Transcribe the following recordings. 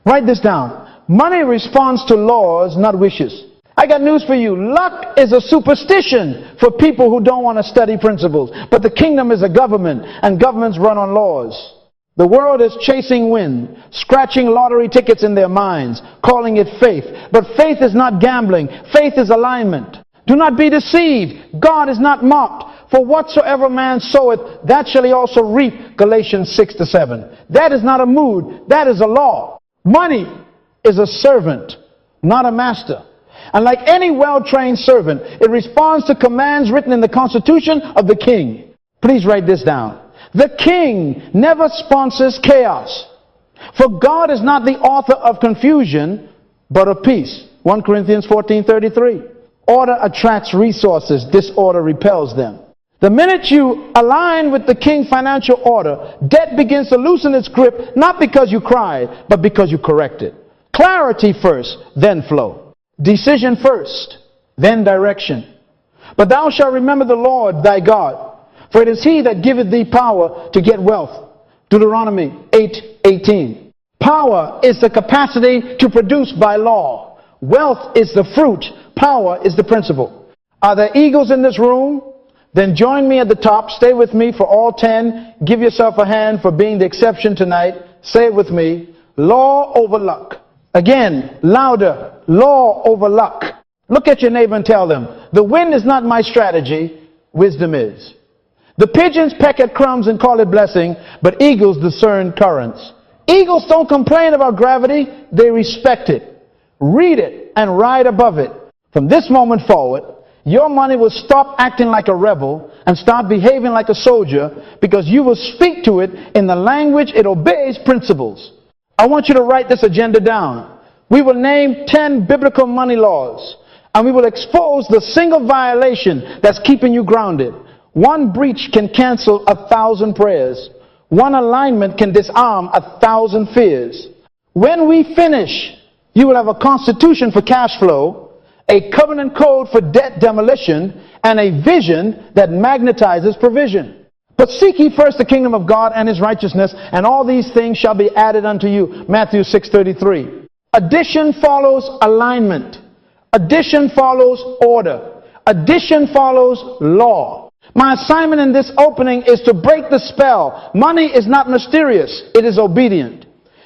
Write this down. Money responds to laws, not wishes. I got news for you. Luck is a superstition for people who don't want to study principles. But the kingdom is a government, and governments run on laws. The world is chasing wind, scratching lottery tickets in their minds, calling it faith. But faith is not gambling. Faith is alignment. Do not be deceived. God is not mocked. For whatsoever man soweth, that shall he also reap. Galatians 6-7. That is not a mood. That is a law. Money is a servant, not a master. And like any well-trained servant, it responds to commands written in the Constitution of the king. Please write this down. The king never sponsors chaos. For God is not the author of confusion, but of peace. 1 Corinthians 14:33. Order attracts resources. Disorder repels them. The minute you align with the king's financial order, debt begins to loosen its grip, not because you cried, but because you corrected. Clarity first, then flow. Decision first, then direction. But thou shalt remember the Lord thy God, for it is he that giveth thee power to get wealth. Deuteronomy 8:18. Power is the capacity to produce by law. Wealth is the fruit. Power is the principle. Are there eagles in this room? Then join me at the top. Stay with me for all 10. Give yourself a hand for being the exception tonight. Say it with me. Law over luck. Again, louder. Law over luck. Look at your neighbor and tell them, the wind is not my strategy. Wisdom is. The pigeons peck at crumbs and call it blessing, but eagles discern currents. Eagles don't complain about gravity. They respect it. Read it and ride above it. From this moment forward, your money will stop acting like a rebel and start behaving like a soldier, because you will speak to it in the language it obeys principles. I want you to write this agenda down. We will name 10 biblical money laws, and we will expose the single violation that's keeping you grounded. One breach can cancel 1,000 prayers. One alignment can disarm 1,000 fears. When we finish, you will have a constitution for cash flow, a covenant code for debt demolition, and a vision that magnetizes provision. But seek ye first the kingdom of God and his righteousness, and all these things shall be added unto you. Matthew 6:33. Addition follows alignment. Addition follows order. Addition follows law. My assignment in this opening is to break the spell. Money is not mysterious. It is obedient.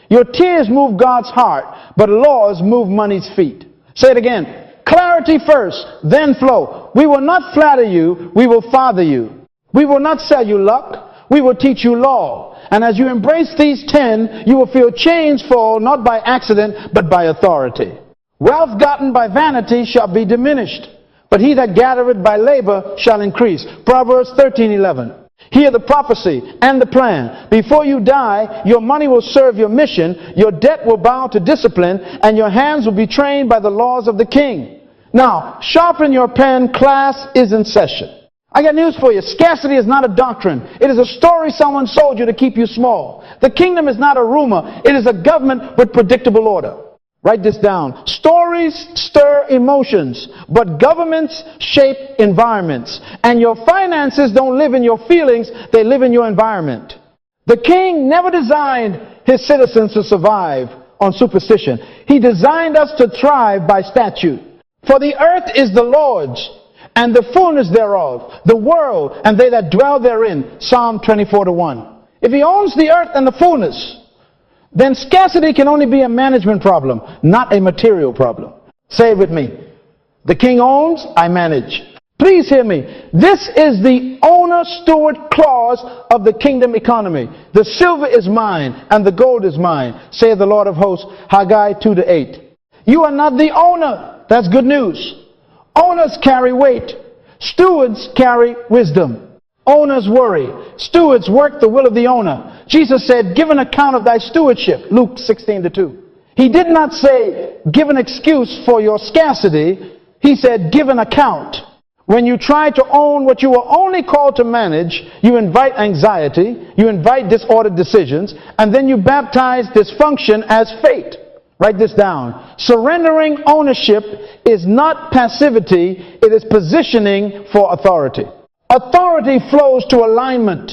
Your tears move God's heart, but laws move money's feet. Say it again. Clarity first, then flow. We will not flatter you, we will father you. We will not sell you luck, we will teach you law. And as you embrace these 10, you will feel chains fall not by accident, but by authority. Wealth gotten by vanity shall be diminished, but he that gathereth by labor shall increase. Proverbs 13:11. Hear the prophecy and the plan. Before you die, your money will serve your mission, your debt will bow to discipline, and your hands will be trained by the laws of the king. Now, sharpen your pen. Class is in session. I got news for you. Scarcity is not a doctrine. It is a story someone sold you to keep you small. The kingdom is not a rumor. It is a government with predictable order. Write this down. Stories stir emotions, but governments shape environments. And your finances don't live in your feelings, they live in your environment. The king never designed his citizens to survive on superstition. He designed us to thrive by statute. For the earth is the Lord's, and the fullness thereof, the world, and they that dwell therein. Psalm 24:1. If he owns the earth and the fullness, then scarcity can only be a management problem, not a material problem. Say it with me. The king owns, I manage. Please hear me. This is the owner-steward clause of the kingdom economy. The silver is mine and the gold is mine, saith the Lord of hosts, Haggai 2:8. You are not the owner. That's good news. Owners carry weight. Stewards carry wisdom. Owners worry. Stewards work the will of the owner. Jesus said, give an account of thy stewardship. Luke 16:2. He did not say, give an excuse for your scarcity. He said, give an account. When you try to own what you were only called to manage, you invite anxiety, you invite disordered decisions, and then you baptize dysfunction as fate. Write this down. Surrendering ownership is not passivity, it is positioning for authority. Authority flows to alignment.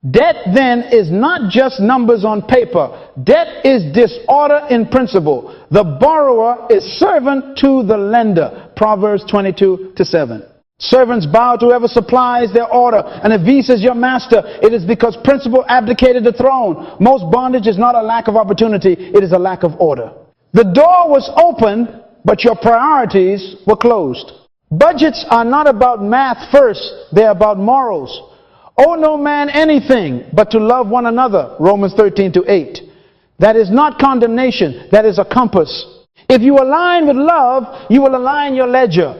Debt then is not just numbers on paper. Debt is disorder in principle. The borrower is servant to the lender. Proverbs 22:7. Servants bow to whoever supplies their order. And if he says your master, it is because principle abdicated the throne. Most bondage is not a lack of opportunity. It is a lack of order. The door was open, but your priorities were closed. Budgets are not about math first. They're about morals. Owe no man anything but to love one another. Romans 13:8. That is not condemnation. That is a compass. If you align with love, you will align your ledger.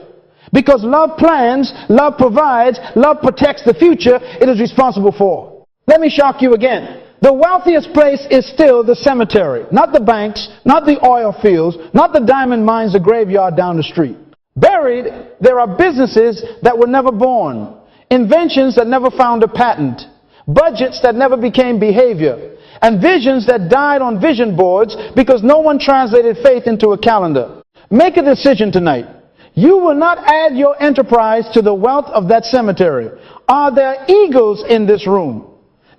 Because love plans, love provides, love protects the future it is responsible for. Let me shock you again. The wealthiest place is still the cemetery. Not the banks, not the oil fields, not the diamond mines, the graveyard down the street. Buried, there are businesses that were never born. Inventions that never found a patent. Budgets that never became behavior. And visions that died on vision boards because no one translated faith into a calendar. Make a decision tonight. You will not add your enterprise to the wealth of that cemetery. Are there eagles in this room?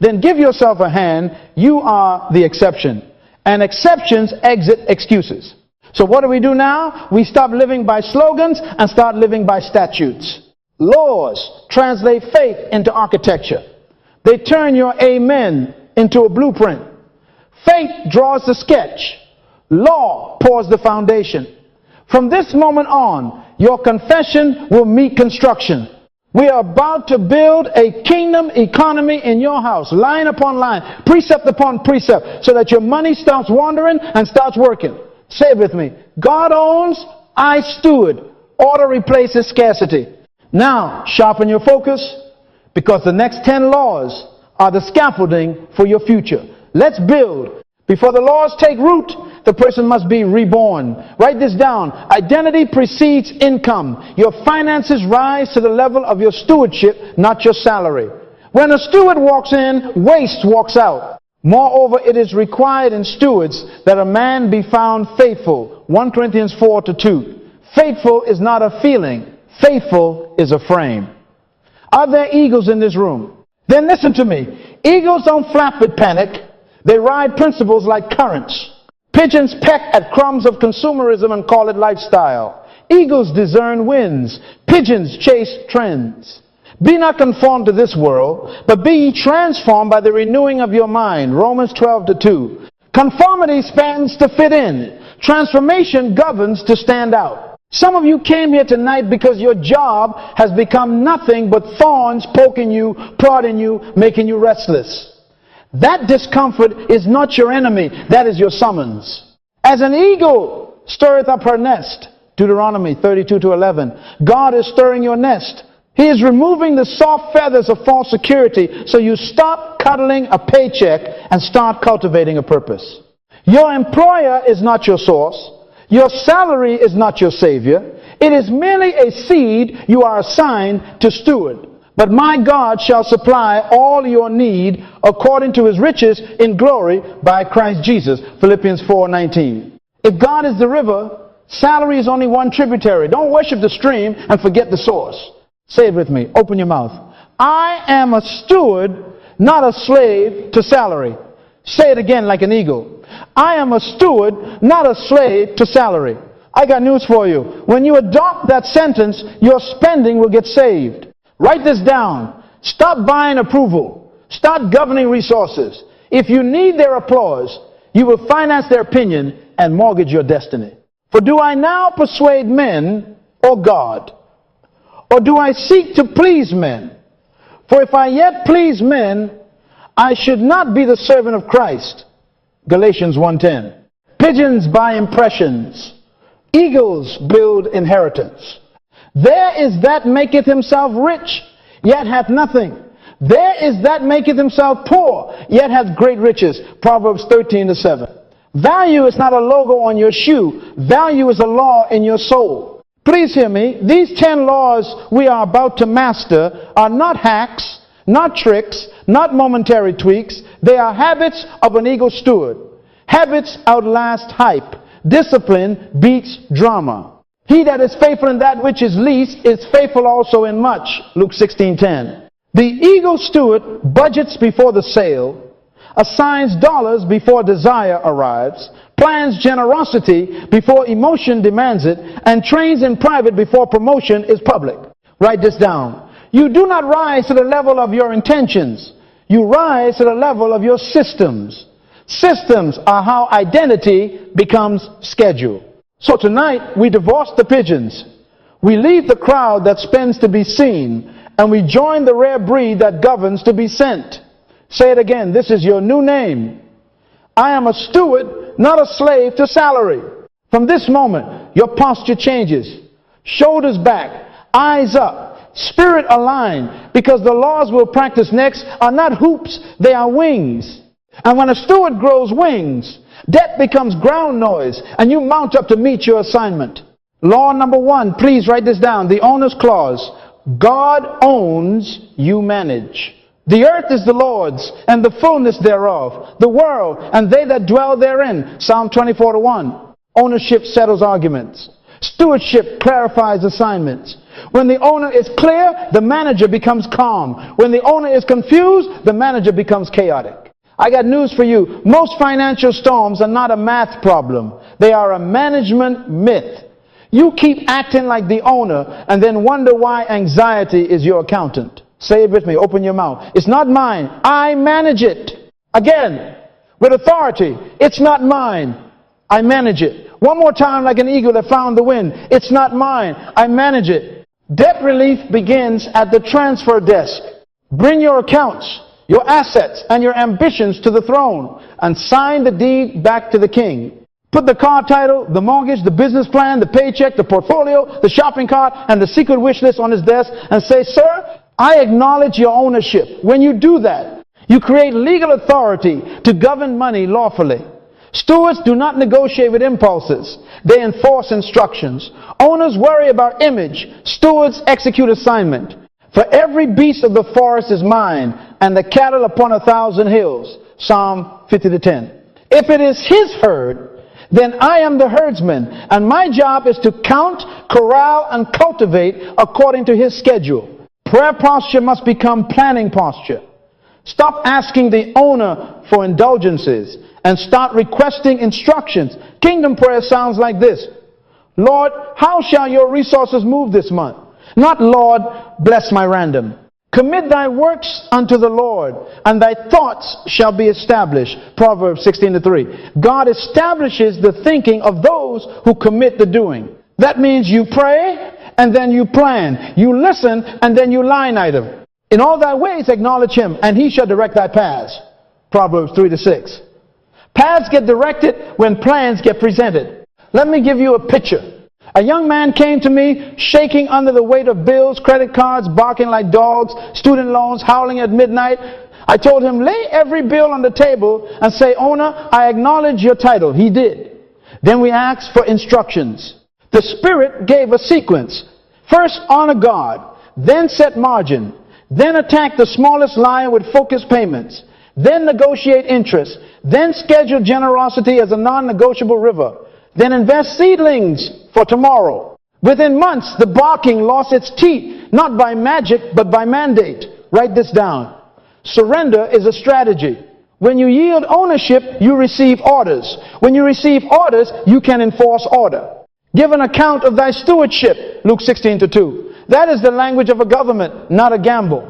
Then give yourself a hand. You are the exception. And exceptions exit excuses. So what do we do now? We stop living by slogans and start living by statutes. Laws translate faith into architecture. They turn your amen into a blueprint. Faith draws the sketch. Law pours the foundation. From this moment on, your confession will meet construction. We are about to build a kingdom economy in your house, line upon line, precept upon precept, so that your money stops wandering and starts working. Say it with me. God owns, I steward. Order replaces scarcity. Now, sharpen your focus, because the next 10 laws are the scaffolding for your future. Let's build. Before the laws take root, the person must be reborn. Write this down. Identity precedes income. Your finances rise to the level of your stewardship, not your salary. When a steward walks in, waste walks out. Moreover, it is required in stewards that a man be found faithful. 1 Corinthians 4:2. Faithful is not a feeling. Faithful is a frame. Are there eagles in this room? Then listen to me. Eagles don't flap with panic. They ride principles like currents. Pigeons peck at crumbs of consumerism and call it lifestyle. Eagles discern winds. Pigeons chase trends. Be not conformed to this world, but be ye transformed by the renewing of your mind. Romans 12:2. Conformity spans to fit in. Transformation governs to stand out. Some of you came here tonight because your job has become nothing but thorns poking you, prodding you, making you restless. That discomfort is not your enemy. That is your summons. As an eagle stirreth up her nest. Deuteronomy 32:11. God is stirring your nest. He is removing the soft feathers of false security so you stop cuddling a paycheck and start cultivating a purpose. Your employer is not your source. Your salary is not your savior. It is merely a seed you are assigned to steward. But my God shall supply all your need according to his riches in glory by Christ Jesus. Philippians 4:19. If God is the river, salary is only one tributary. Don't worship the stream and forget the source. Say it with me. Open your mouth. I am a steward, not a slave to salary. Say it again like an eagle. I am a steward, not a slave to salary. I got news for you. When you adopt that sentence, your spending will get saved. Write this down. Stop buying approval. Start governing resources. If you need their applause, you will finance their opinion and mortgage your destiny. For do I now persuade men or God? Or do I seek to please men? For if I yet please men, I should not be the servant of Christ. Galatians 1:10. Pigeons buy impressions. Eagles build inheritance. There is that maketh himself rich, yet hath nothing. There is that maketh himself poor, yet hath great riches. Proverbs 13:7. Value is not a logo on your shoe. Value is a law in your soul. Please hear me. These 10 laws we are about to master are not hacks, not tricks, not momentary tweaks. They are habits of an eagle steward. Habits outlast hype. Discipline beats drama. He that is faithful in that which is least is faithful also in much. Luke 16:10. The eagle steward budgets before the sale, assigns dollars before desire arrives, plans generosity before emotion demands it, and trains in private before promotion is public. Write this down. You do not rise to the level of your intentions. You rise to the level of your systems. Systems are how identity becomes schedule. So tonight, we divorce the pigeons. We leave the crowd that spends to be seen, and we join the rare breed that governs to be sent. Say it again. This is your new name. I am a steward, not a slave to salary. From this moment, your posture changes. Shoulders back, eyes up, spirit aligned, because the laws we'll practice next are not hoops, they are wings. And when a steward grows wings, debt becomes ground noise, and you mount up to meet your assignment. Law number 1, please write this down, the owner's clause. God owns, you manage. The earth is the Lord's, and the fullness thereof, the world, and they that dwell therein. Psalm 24:1. Ownership settles arguments. Stewardship clarifies assignments. When the owner is clear, the manager becomes calm. When the owner is confused, the manager becomes chaotic. I got news for you. Most financial storms are not a math problem. They are a management myth. You keep acting like the owner and then wonder why anxiety is your accountant. Say it with me. Open your mouth. It's not mine. I manage it. Again, with authority. It's not mine. I manage it. One more time, like an eagle that found the wind. It's not mine. I manage it. Debt relief begins at the transfer desk. Bring your accounts, your assets, and your ambitions to the throne and sign the deed back to the king. Put the car title, the mortgage, the business plan, the paycheck, the portfolio, the shopping cart, and the secret wish list on his desk and say, sir, I acknowledge your ownership. When you do that, you create legal authority to govern money lawfully. Stewards do not negotiate with impulses. They enforce instructions. Owners worry about image. Stewards execute assignment. For every beast of the forest is mine, and the cattle upon 1,000 hills. Psalm 50:10. If it is his herd, then I am the herdsman, and my job is to count, corral, and cultivate according to his schedule. Prayer posture must become planning posture. Stop asking the owner for indulgences and start requesting instructions. Kingdom prayer sounds like this. Lord, how shall your resources move this month? Not, Lord, bless my random. Commit thy works unto the Lord, and thy thoughts shall be established. Proverbs 16:3. God establishes the thinking of those who commit the doing. That means you pray, and then you plan. You listen, and then you line item. In all thy ways acknowledge him, and he shall direct thy paths. Proverbs 3:6. Paths get directed when plans get presented. Let me give you a picture. A young man came to me shaking under the weight of bills, credit cards, barking like dogs, student loans, howling at midnight. I told him, lay every bill on the table and say, owner, I acknowledge your title. He did. Then we asked for instructions. The Spirit gave a sequence. First, honor God, then set margin, then attack the smallest lion with focused payments, then negotiate interest, then schedule generosity as a non-negotiable river, then invest seedlings for tomorrow. Within months, the barking lost its teeth, not by magic, but by mandate. Write this down. Surrender is a strategy. When you yield ownership, you receive orders. When you receive orders, you can enforce order. Give an account of thy stewardship, Luke 16:2. That is the language of a government, not a gamble.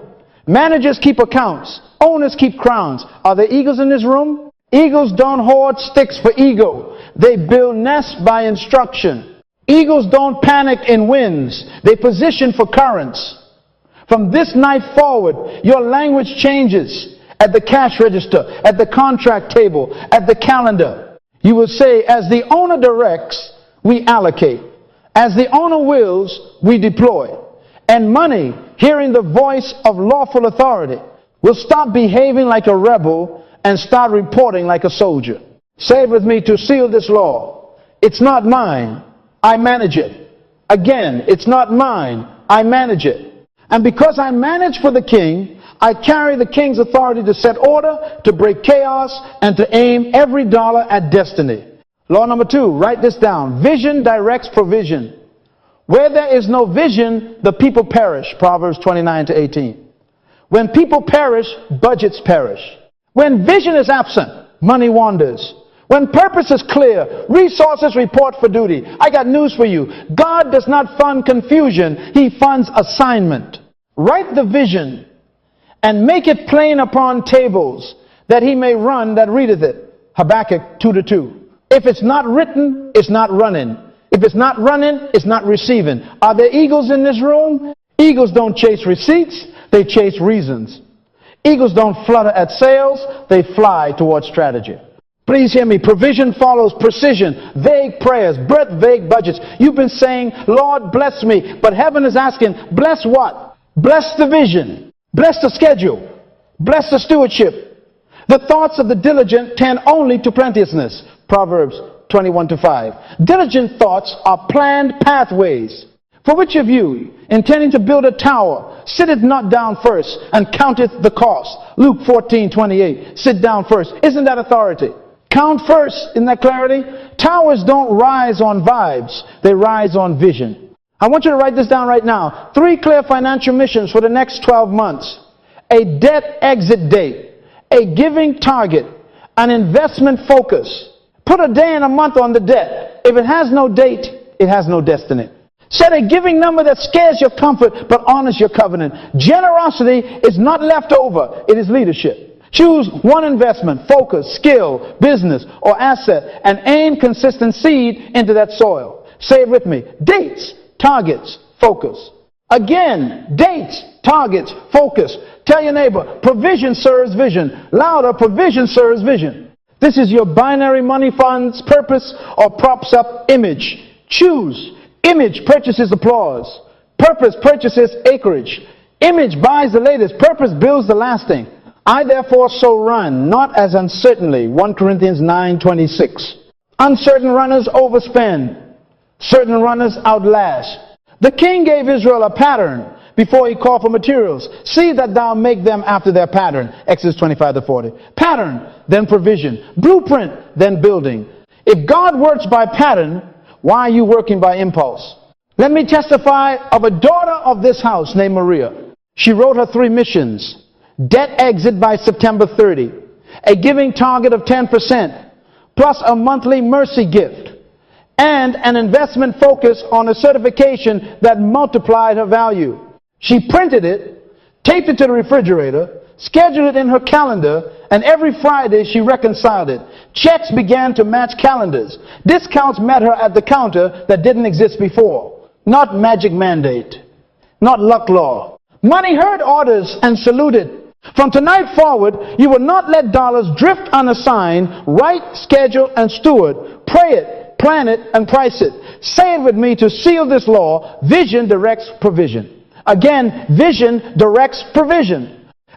Managers keep accounts. Owners keep crowns. Are there eagles in this room? Eagles don't hoard sticks for ego. They build nests by instruction. Eagles don't panic in winds. They position for currents. From this night forward, your language changes at the cash register, at the contract table, at the calendar. You will say, as the owner directs, we allocate. As the owner wills, we deploy. And money, hearing the voice of lawful authority, will stop behaving like a rebel and start reporting like a soldier. Say it with me to seal this law. It's not mine. I manage it. Again, it's not mine. I manage it. And because I manage for the king, I carry the king's authority to set order, to break chaos, and to aim every dollar at destiny. Law number 2, write this down. Vision directs provision. Where there is no vision, the people perish. Proverbs 29:18. When people perish, budgets perish. When vision is absent, money wanders. When purpose is clear, resources report for duty. I got news for you. God does not fund confusion. He funds assignment. Write the vision and make it plain upon tables, that he may run that readeth it. Habakkuk 2:2. If it's not written, it's not running. If it's not running, it's not receiving. Are there eagles in this room? Eagles don't chase receipts, they chase reasons. Eagles don't flutter at sales, they fly towards strategy. Please hear me. Provision follows precision. Vague prayers, vague budgets. You've been saying, Lord, bless me. But heaven is asking, bless what? Bless the vision. Bless the schedule. Bless the stewardship. The thoughts of the diligent tend only to plenteousness. Proverbs 21:5. Diligent thoughts are planned pathways. For which of you, intending to build a tower, sitteth not down first and counteth the cost? Luke 14:28. Sit down first. Isn't that authority? Count first. Isn't that clarity? Towers don't rise on vibes. They rise on vision. I want you to write this down right now. 3 clear financial missions for the next 12 months. A debt exit date. A giving target. An investment focus. Put a day and a month on the debt. If it has no date, it has no destiny. Set a giving number that scares your comfort but honors your covenant. Generosity is not leftover. It is leadership. Choose one investment, focus, skill, business, or asset, and aim consistent seed into that soil. Say it with me. Dates, targets, focus. Again, dates, targets, focus. Tell your neighbor, provision serves vision. Louder, provision serves vision. This is your binary money funds purpose or props up image. Choose. Image purchases applause. Purpose purchases acreage. Image buys the latest. Purpose builds the lasting. I therefore so run, not as uncertainly. 1 Corinthians 9:26. Uncertain runners overspend. Certain runners outlast. The king gave Israel a pattern before he called for materials. See that thou make them after their pattern. Exodus 25-40. Pattern, then provision. Blueprint, then building. If God works by pattern, why are you working by impulse? Let me testify of a daughter of this house named Maria. She wrote her 3 missions. Debt exit by September 30. A giving target of 10%, plus a monthly mercy gift. And an investment focus on a certification that multiplied her value. She printed it, taped it to the refrigerator, scheduled it in her calendar, and every Friday she reconciled it. Checks began to match calendars. Discounts met her at the counter that didn't exist before. Not magic mandate. Not luck law. Money heard orders and saluted. From tonight forward, you will not let dollars drift unassigned. Write, schedule, and steward. Pray it, plan it, and price it. Say it with me to seal this law. Vision directs provision. Again, vision directs provision.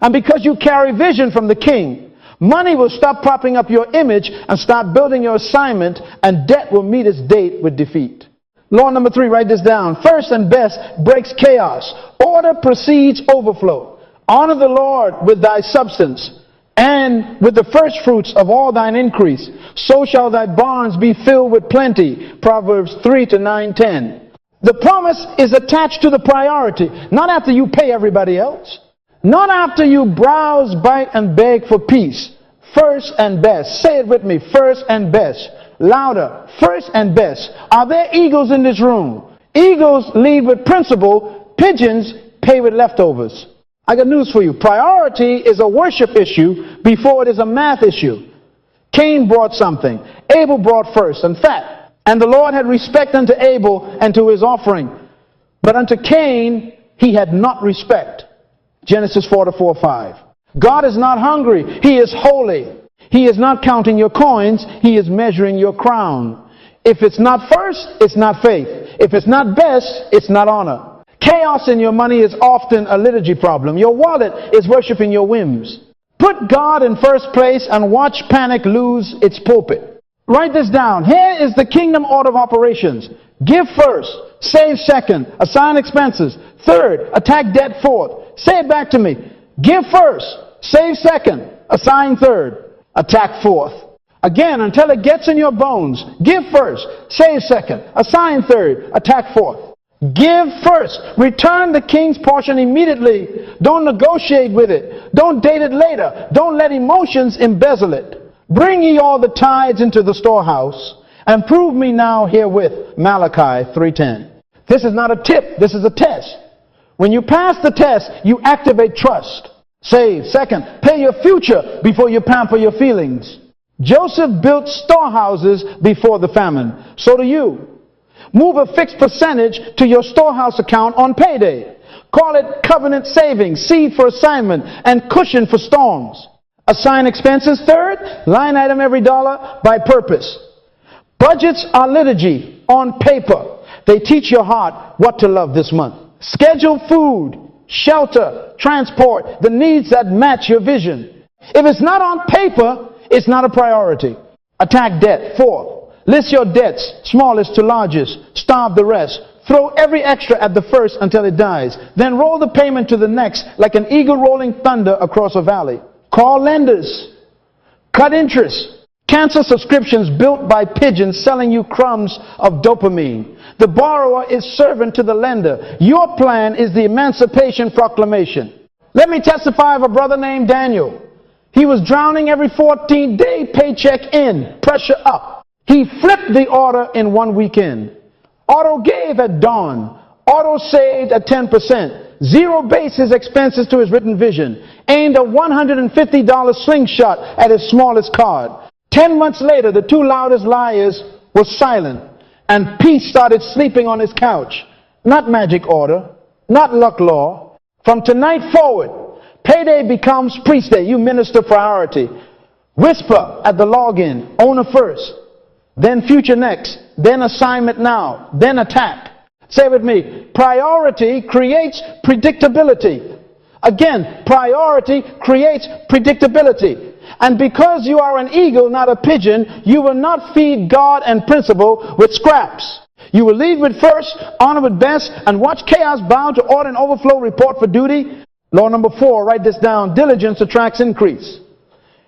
And because you carry vision from the king, money will stop propping up your image and start building your assignment, and debt will meet its date with defeat. Law number 3, write this down. First and best breaks chaos. Order precedes overflow. Honor the Lord with thy substance and with the first fruits of all thine increase. So shall thy barns be filled with plenty. Proverbs 3:9-10. The promise is attached to the priority, not after you pay everybody else. Not after you browse, bite, and beg for peace. First and best. Say it with me. First and best. Louder. First and best. Are there eagles in this room? Eagles lead with principle. Pigeons pay with leftovers. I got news for you. Priority is a worship issue before it is a math issue. Cain brought something. Abel brought first and fat. And the Lord had respect unto Abel and to his offering. But unto Cain he had not respect. Genesis 4:4-5. God is not hungry. He is holy. He is not counting your coins. He is measuring your crown. If it's not first, it's not faith. If it's not best, it's not honor. Chaos in your money is often a liturgy problem. Your wallet is worshiping your whims. Put God in first place and watch panic lose its pulpit. Write this down. Here is the kingdom order of operations. Give first. Save second. Assign expenses. Third. Attack debt fourth. Say it back to me. Give first. Save second. Assign third. Attack fourth. Again, until it gets in your bones. Give first. Save second. Assign third. Attack fourth. Give first. Return the king's portion immediately. Don't negotiate with it. Don't date it later. Don't let emotions embezzle it. Bring ye all the tithes into the storehouse, and prove me now herewith. Malachi 3:10. This is not a tip. This is a test. When you pass the test, you activate trust. Save. Second, pay your future before you pamper your feelings. Joseph built storehouses before the famine. So do you. Move a fixed percentage to your storehouse account on payday. Call it covenant savings, seed for assignment, and cushion for storms. Assign expenses. Third, line item every dollar by purpose. Budgets are liturgy on paper. They teach your heart what to love this month. Schedule food, shelter, transport, the needs that match your vision. If it's not on paper, it's not a priority. Attack debt. Fourth, list your debts, smallest to largest. Starve the rest. Throw every extra at the first until it dies. Then roll the payment to the next like an eagle rolling thunder across a valley. Call lenders. Cut interest. Cancel subscriptions built by pigeons selling you crumbs of dopamine. The borrower is servant to the lender. Your plan is the Emancipation Proclamation. Let me testify of a brother named Daniel. He was drowning every 14-day paycheck in, pressure up. He flipped the order in one weekend. Auto gave at dawn. Auto saved at 10%. Zero based his expenses to his written vision. Aimed a $150 slingshot at his smallest card. 10 months later, the two loudest liars were silent, and peace started sleeping on his couch. Not magic order, not luck law. From tonight forward, payday becomes priest day. You minister priority. Whisper at the login, owner first, then future next, then assignment now, then attack. Say with me, priority creates predictability. Again, priority creates predictability. And because you are an eagle, not a pigeon, you will not feed God and principle with scraps. You will lead with first, honor with best, and watch chaos bow to order and overflow, report for duty. Law number 4, write this down. Diligence attracts increase.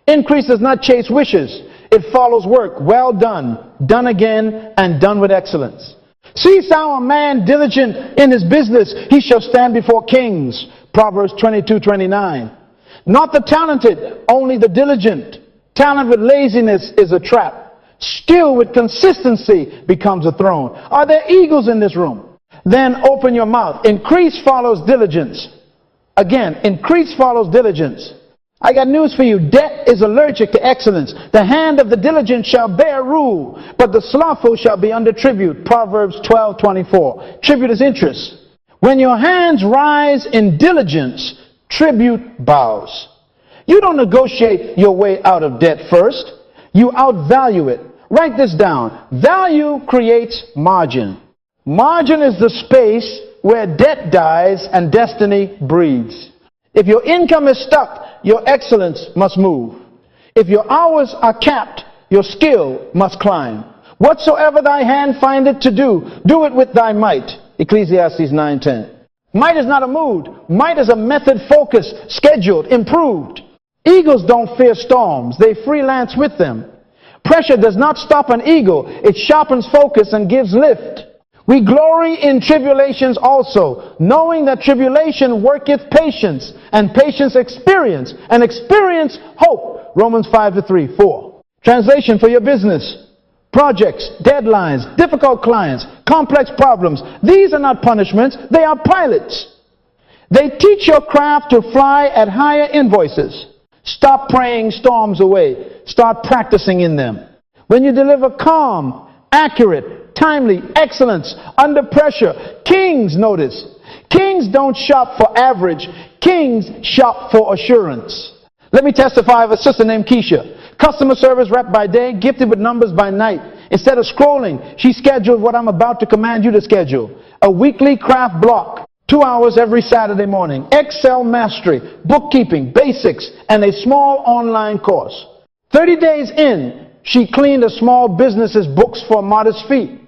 Increase does not chase wishes. It follows work. Well done, done again, and done with excellence. Seest thou a man diligent in his business, he shall stand before kings. Proverbs 22:29. Not the talented, only the diligent. Talent with laziness is a trap. Skill with consistency becomes a throne. Are there eagles in this room? Then open your mouth. Increase follows diligence. Again, increase follows diligence. I got news for you. Debt is allergic to excellence. The hand of the diligent shall bear rule, but the slothful shall be under tribute. Proverbs 12:24. Tribute is interest. When your hands rise in diligence, tribute bows. You don't negotiate your way out of debt first. You outvalue it. Write this down. Value creates margin. Margin is the space where debt dies and destiny breathes. If your income is stuck, your excellence must move. If your hours are capped, your skill must climb. Whatsoever thy hand findeth to do, do it with thy might. Ecclesiastes 9:10. Might is not a mood. Might is a method focused, scheduled, improved. Eagles don't fear storms. They freelance with them. Pressure does not stop an eagle. It sharpens focus and gives lift. We glory in tribulations also, knowing that tribulation worketh patience, and patience experience, and experience hope. Romans 5:3-4. Translation for your business. Projects, deadlines, difficult clients, complex problems. These are not punishments, they are pilots. They teach your craft to fly at higher invoices. Stop praying storms away. Start practicing in them. When you deliver calm, accurate, timely, excellence, under pressure, kings, notice, kings don't shop for average. Kings shop for assurance. Let me testify of a sister named Keisha. Customer service rep by day, gifted with numbers by night. Instead of scrolling, she scheduled what I'm about to command you to schedule. A weekly craft block, 2 hours every Saturday morning. Excel mastery, bookkeeping, basics, and a small online course. 30 days in, she cleaned a small business's books for a modest fee.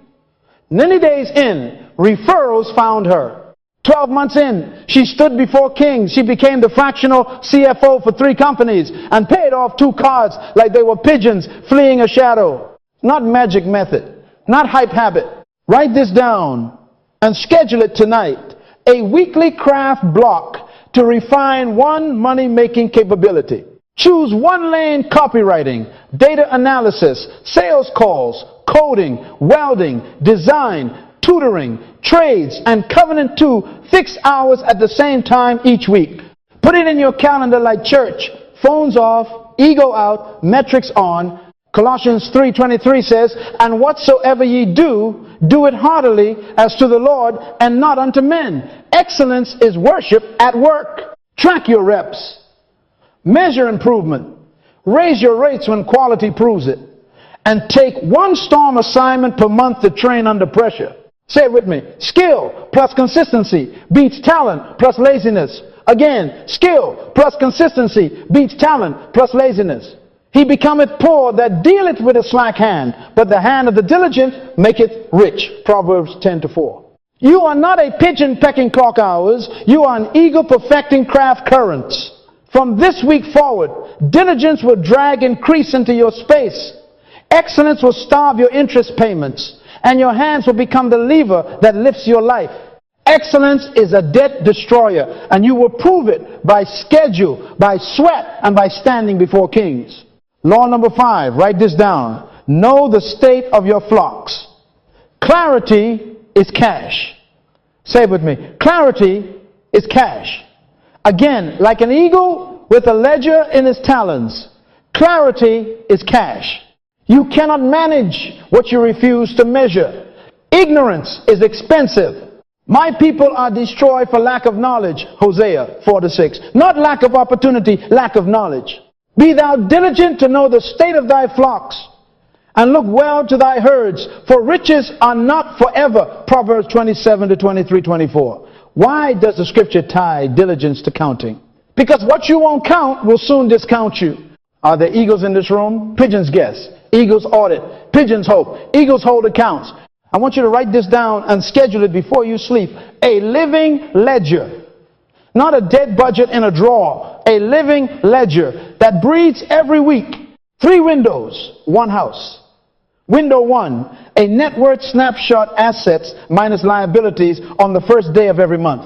90 days in, referrals found her. 12 months in, she stood before kings. She became the fractional CFO for 3 companies and paid off 2 cards like they were pigeons fleeing a shadow. Not magic method, not hype habit. Write this down. and schedule it tonight. A weekly craft block to refine one money-making capability. Choose one lane: copywriting, data analysis, sales calls, coding, welding, design, tutoring, trades, and Covenant 2 fixed hours at the same time each week. Put it in your calendar like church. Phones off, ego out, metrics on. Colossians 3:23 says, "And whatsoever ye do, do it heartily as to the Lord and not unto men." Excellence is worship at work. Track your reps. Measure improvement. Raise your rates when quality proves it. And take one storm assignment per month to train under pressure. Say it with me. Skill plus consistency beats talent plus laziness. Again, skill plus consistency beats talent plus laziness. He becometh poor that dealeth with a slack hand, but the hand of the diligent maketh rich. Proverbs 10:4. You are not a pigeon pecking clock hours. You are an eagle perfecting craft currents. From this week forward, diligence will drag increase into your space. Excellence will starve your interest payments, and your hands will become the lever that lifts your life. Excellence is a debt destroyer, and you will prove it by schedule, by sweat, and by standing before kings. Law number 5, write this down. Know the state of your flocks. Clarity is cash. Say it with me. Clarity is cash. Again, like an eagle with a ledger in his talons, clarity is cash. You cannot manage what you refuse to measure. Ignorance is expensive. My people are destroyed for lack of knowledge, Hosea 4:6. Not lack of opportunity, lack of knowledge. Be thou diligent to know the state of thy flocks, and look well to thy herds, for riches are not forever. Proverbs 27:23-24. Why does the scripture tie diligence to counting? Because what you won't count will soon discount you. Are there eagles in this room? Pigeons guess. Eagles audit. Pigeons hope. Eagles hold accounts. I want you to write this down and schedule it before you sleep. A living ledger. Not a dead budget in a drawer. A living ledger that breathes every week. 3 windows, 1 house. Window 1, a net worth snapshot: assets minus liabilities on the first day of every month.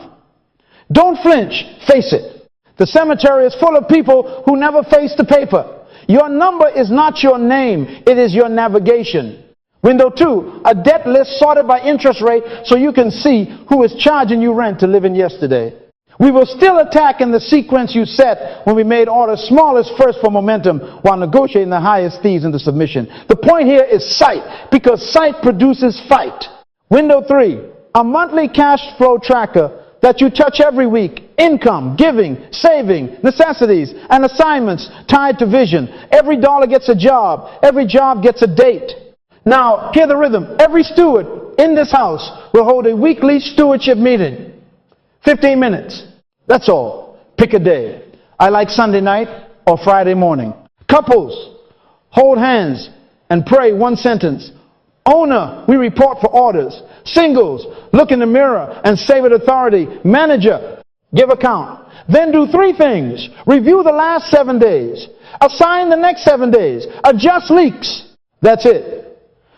Don't flinch, face it. The cemetery is full of people who never face the paper. Your number is not your name, it is your navigation. Window 2, a debt list sorted by interest rate so you can see who is charging you rent to live in yesterday. We will still attack in the sequence you set when we made orders smallest first for momentum while negotiating the highest thieves into submission. The point here is sight, because sight produces fight. Window 3, a monthly cash flow tracker that you touch every week. Income, giving, saving, necessities, and assignments tied to vision. Every dollar gets a job. Every job gets a date. Now, hear the rhythm. Every steward in this house will hold a weekly stewardship meeting. 15 minutes. That's all. Pick a day. I like Sunday night or Friday morning. Couples, hold hands and pray one sentence. Owner, we report for orders. Singles, look in the mirror and say with authority. Manager, give account. Then do 3 things. Review the last 7 days. Assign the next 7 days. Adjust leaks. That's it.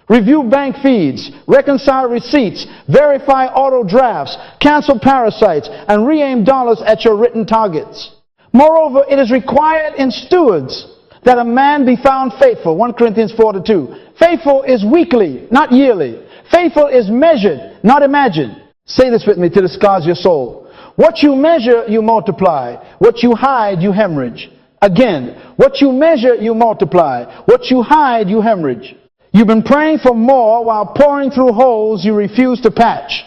Review bank feeds, reconcile receipts, verify auto drafts, cancel parasites, and re-aim dollars at your written targets. Moreover, it is required in stewards that a man be found faithful. 1 Corinthians 4:2. Faithful is weekly, not yearly. Faithful is measured, not imagined. Say this with me till it scars your soul. What you measure, you multiply. What you hide, you hemorrhage. Again, what you measure, you multiply. What you hide, you hemorrhage. You've been praying for more while pouring through holes you refuse to patch.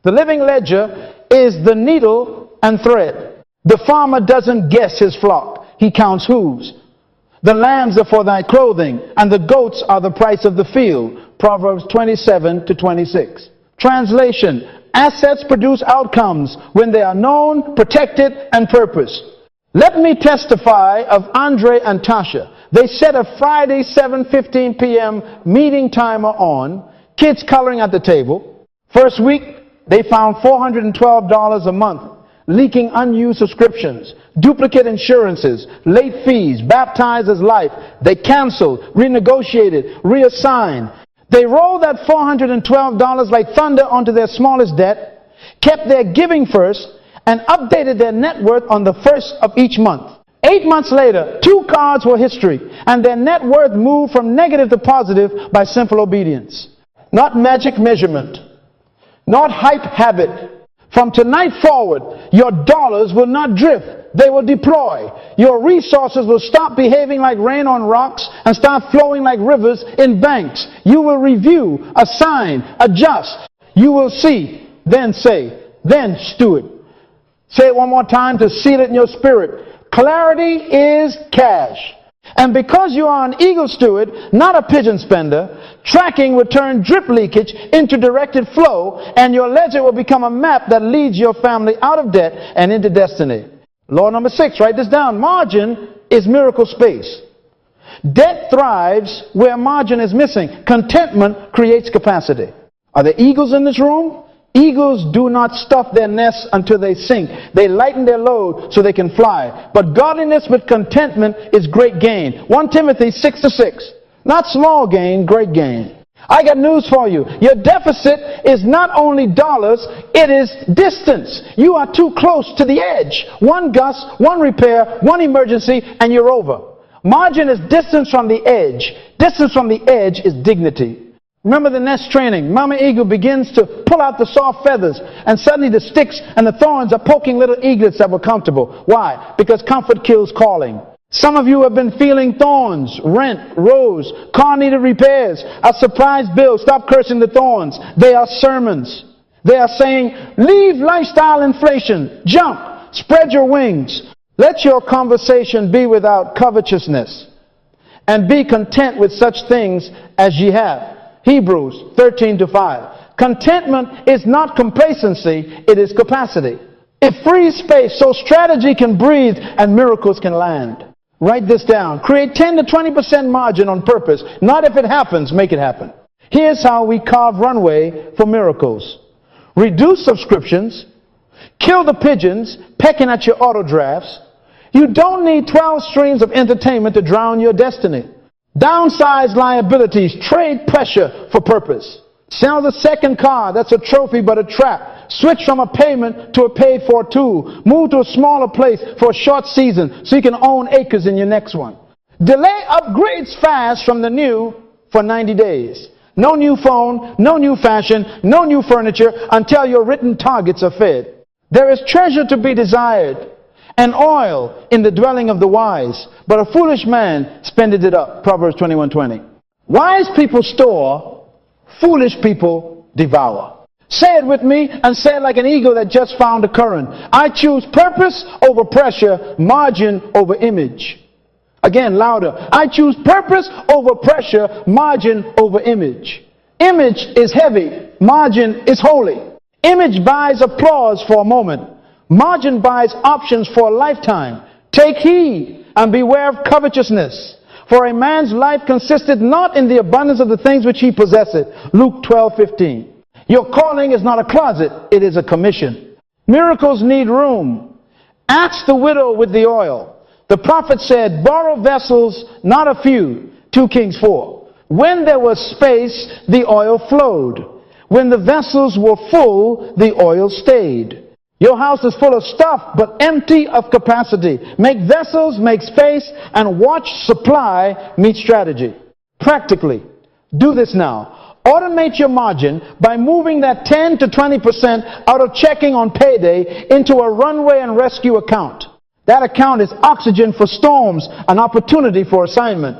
The living ledger is the needle and thread. The farmer doesn't guess his flock. He counts hooves. The lambs are for thy clothing, and the goats are the price of the field. Proverbs 27:26. Translation: assets produce outcomes when they are known, protected, and purposed. Let me testify of Andre and Tasha. They set a Friday 7:15 p.m. meeting timer on, kids coloring at the table. First week, they found $412 a month, leaking unused subscriptions, duplicate insurances, late fees, baptized as life. They canceled, renegotiated, reassigned. They rolled that $412 like thunder onto their smallest debt, kept their giving first, and updated their net worth on the first of each month. 8 months later, 2 cards were history, and their net worth moved from negative to positive by simple obedience. Not magic measurement, not hype habit. From tonight forward, your dollars will not drift. They will deploy. Your resources will stop behaving like rain on rocks and start flowing like rivers in banks. You will review, assign, adjust. You will see, then say, then steward. Say it one more time to seal it in your spirit. Clarity is cash. And because you are an eagle steward, not a pigeon spender, tracking will turn drip leakage into directed flow, and your ledger will become a map that leads your family out of debt and into destiny. Law number 6, write this down. Margin is miracle space. Debt thrives where margin is missing. Contentment creates capacity. Are there eagles in this room? Eagles do not stuff their nests until they sink. They lighten their load so they can fly. But godliness with contentment is great gain. 1 Timothy 6:6. Not small gain, great gain. I got news for you. Your deficit is not only dollars, it is distance. You are too close to the edge. One gust, one repair, one emergency, and you're over. Margin is distance from the edge. Distance from the edge is dignity. Remember the nest training. Mama eagle begins to pull out the soft feathers, and suddenly the sticks and the thorns are poking little eaglets that were comfortable. Why? Because comfort kills calling. Some of you have been feeling thorns, rent, rose, car needed repairs, a surprise bill. Stop cursing the thorns. They are sermons. They are saying, leave lifestyle inflation. Jump. Spread your wings. Let your conversation be without covetousness, and be content with such things as ye have. Hebrews 13:5. Contentment is not complacency, it is capacity. It frees space so strategy can breathe and miracles can land. Write this down. Create 10 to 20% margin on purpose. Not if it happens, make it happen. Here's how we carve runway for miracles. Reduce subscriptions. Kill the pigeons pecking at your auto drafts. You don't need 12 streams of entertainment to drown your destiny. Downsize liabilities, trade pressure for purpose. Sell the second car, that's a trophy but a trap. Switch from a payment to a paid-for tool. Move to a smaller place for a short season so you can own acres in your next one. Delay upgrades fast from the new for 90 days. No new phone, no new fashion, no new furniture until your written targets are fed. There is treasure to be desired and oil in the dwelling of the wise, but a foolish man spendeth it up. Proverbs 21:20. Wise people store, foolish people devour. Say it with me and say it like an eagle that just found a current. I choose purpose over pressure, margin over image. Again, louder. I choose purpose over pressure, margin over image. Image is heavy, margin is holy. Image buys applause for a moment. Margin buys options for a lifetime. Take heed and beware of covetousness. For a man's life consisteth not in the abundance of the things which he possesseth. Luke 12:15. Your calling is not a closet, it is a commission. Miracles need room. Ask the widow with the oil. The prophet said, borrow vessels, not a few. 2 Kings 4. When there was space, the oil flowed. When the vessels were full, the oil stayed. Your house is full of stuff, but empty of capacity. Make vessels, make space, and watch supply meet strategy. Practically, do this now. Automate your margin by moving that 10 to 20% out of checking on payday into a runway and rescue account. That account is oxygen for storms, an opportunity for assignment.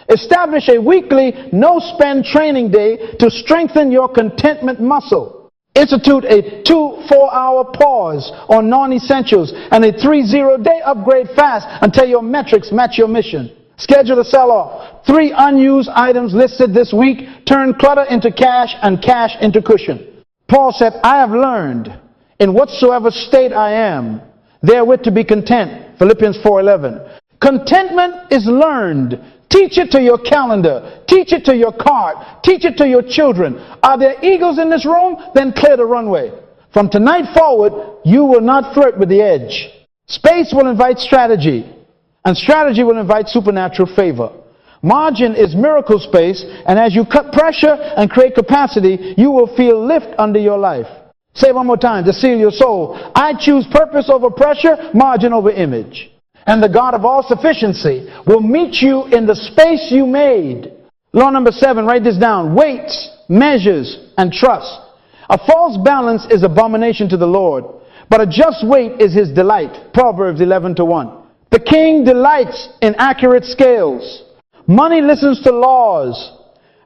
Establish a weekly no-spend training day to strengthen your contentment muscle. Institute a 2-4-hour pause on non-essentials and a 3-0-day upgrade fast until your metrics match your mission. Schedule a sell-off. 3 unused items listed this week. Turn clutter into cash and cash into cushion. Paul said, I have learned in whatsoever state I am, therewith to be content. Philippians 4:11. Contentment is learned. Teach it to your calendar. Teach it to your cart. Teach it to your children. Are there eagles in this room? Then clear the runway. From tonight forward, you will not flirt with the edge. Space will invite strategy, and strategy will invite supernatural favor. Margin is miracle space, and as you cut pressure and create capacity, you will feel lift under your life. Say it one more time to seal your soul. I choose purpose over pressure, margin over image. And the God of all sufficiency will meet you in the space you made. Law number 7, write this down. Weights, measures, and trust. A false balance is abomination to the Lord, but a just weight is his delight. Proverbs 11:1. The king delights in accurate scales. Money listens to laws,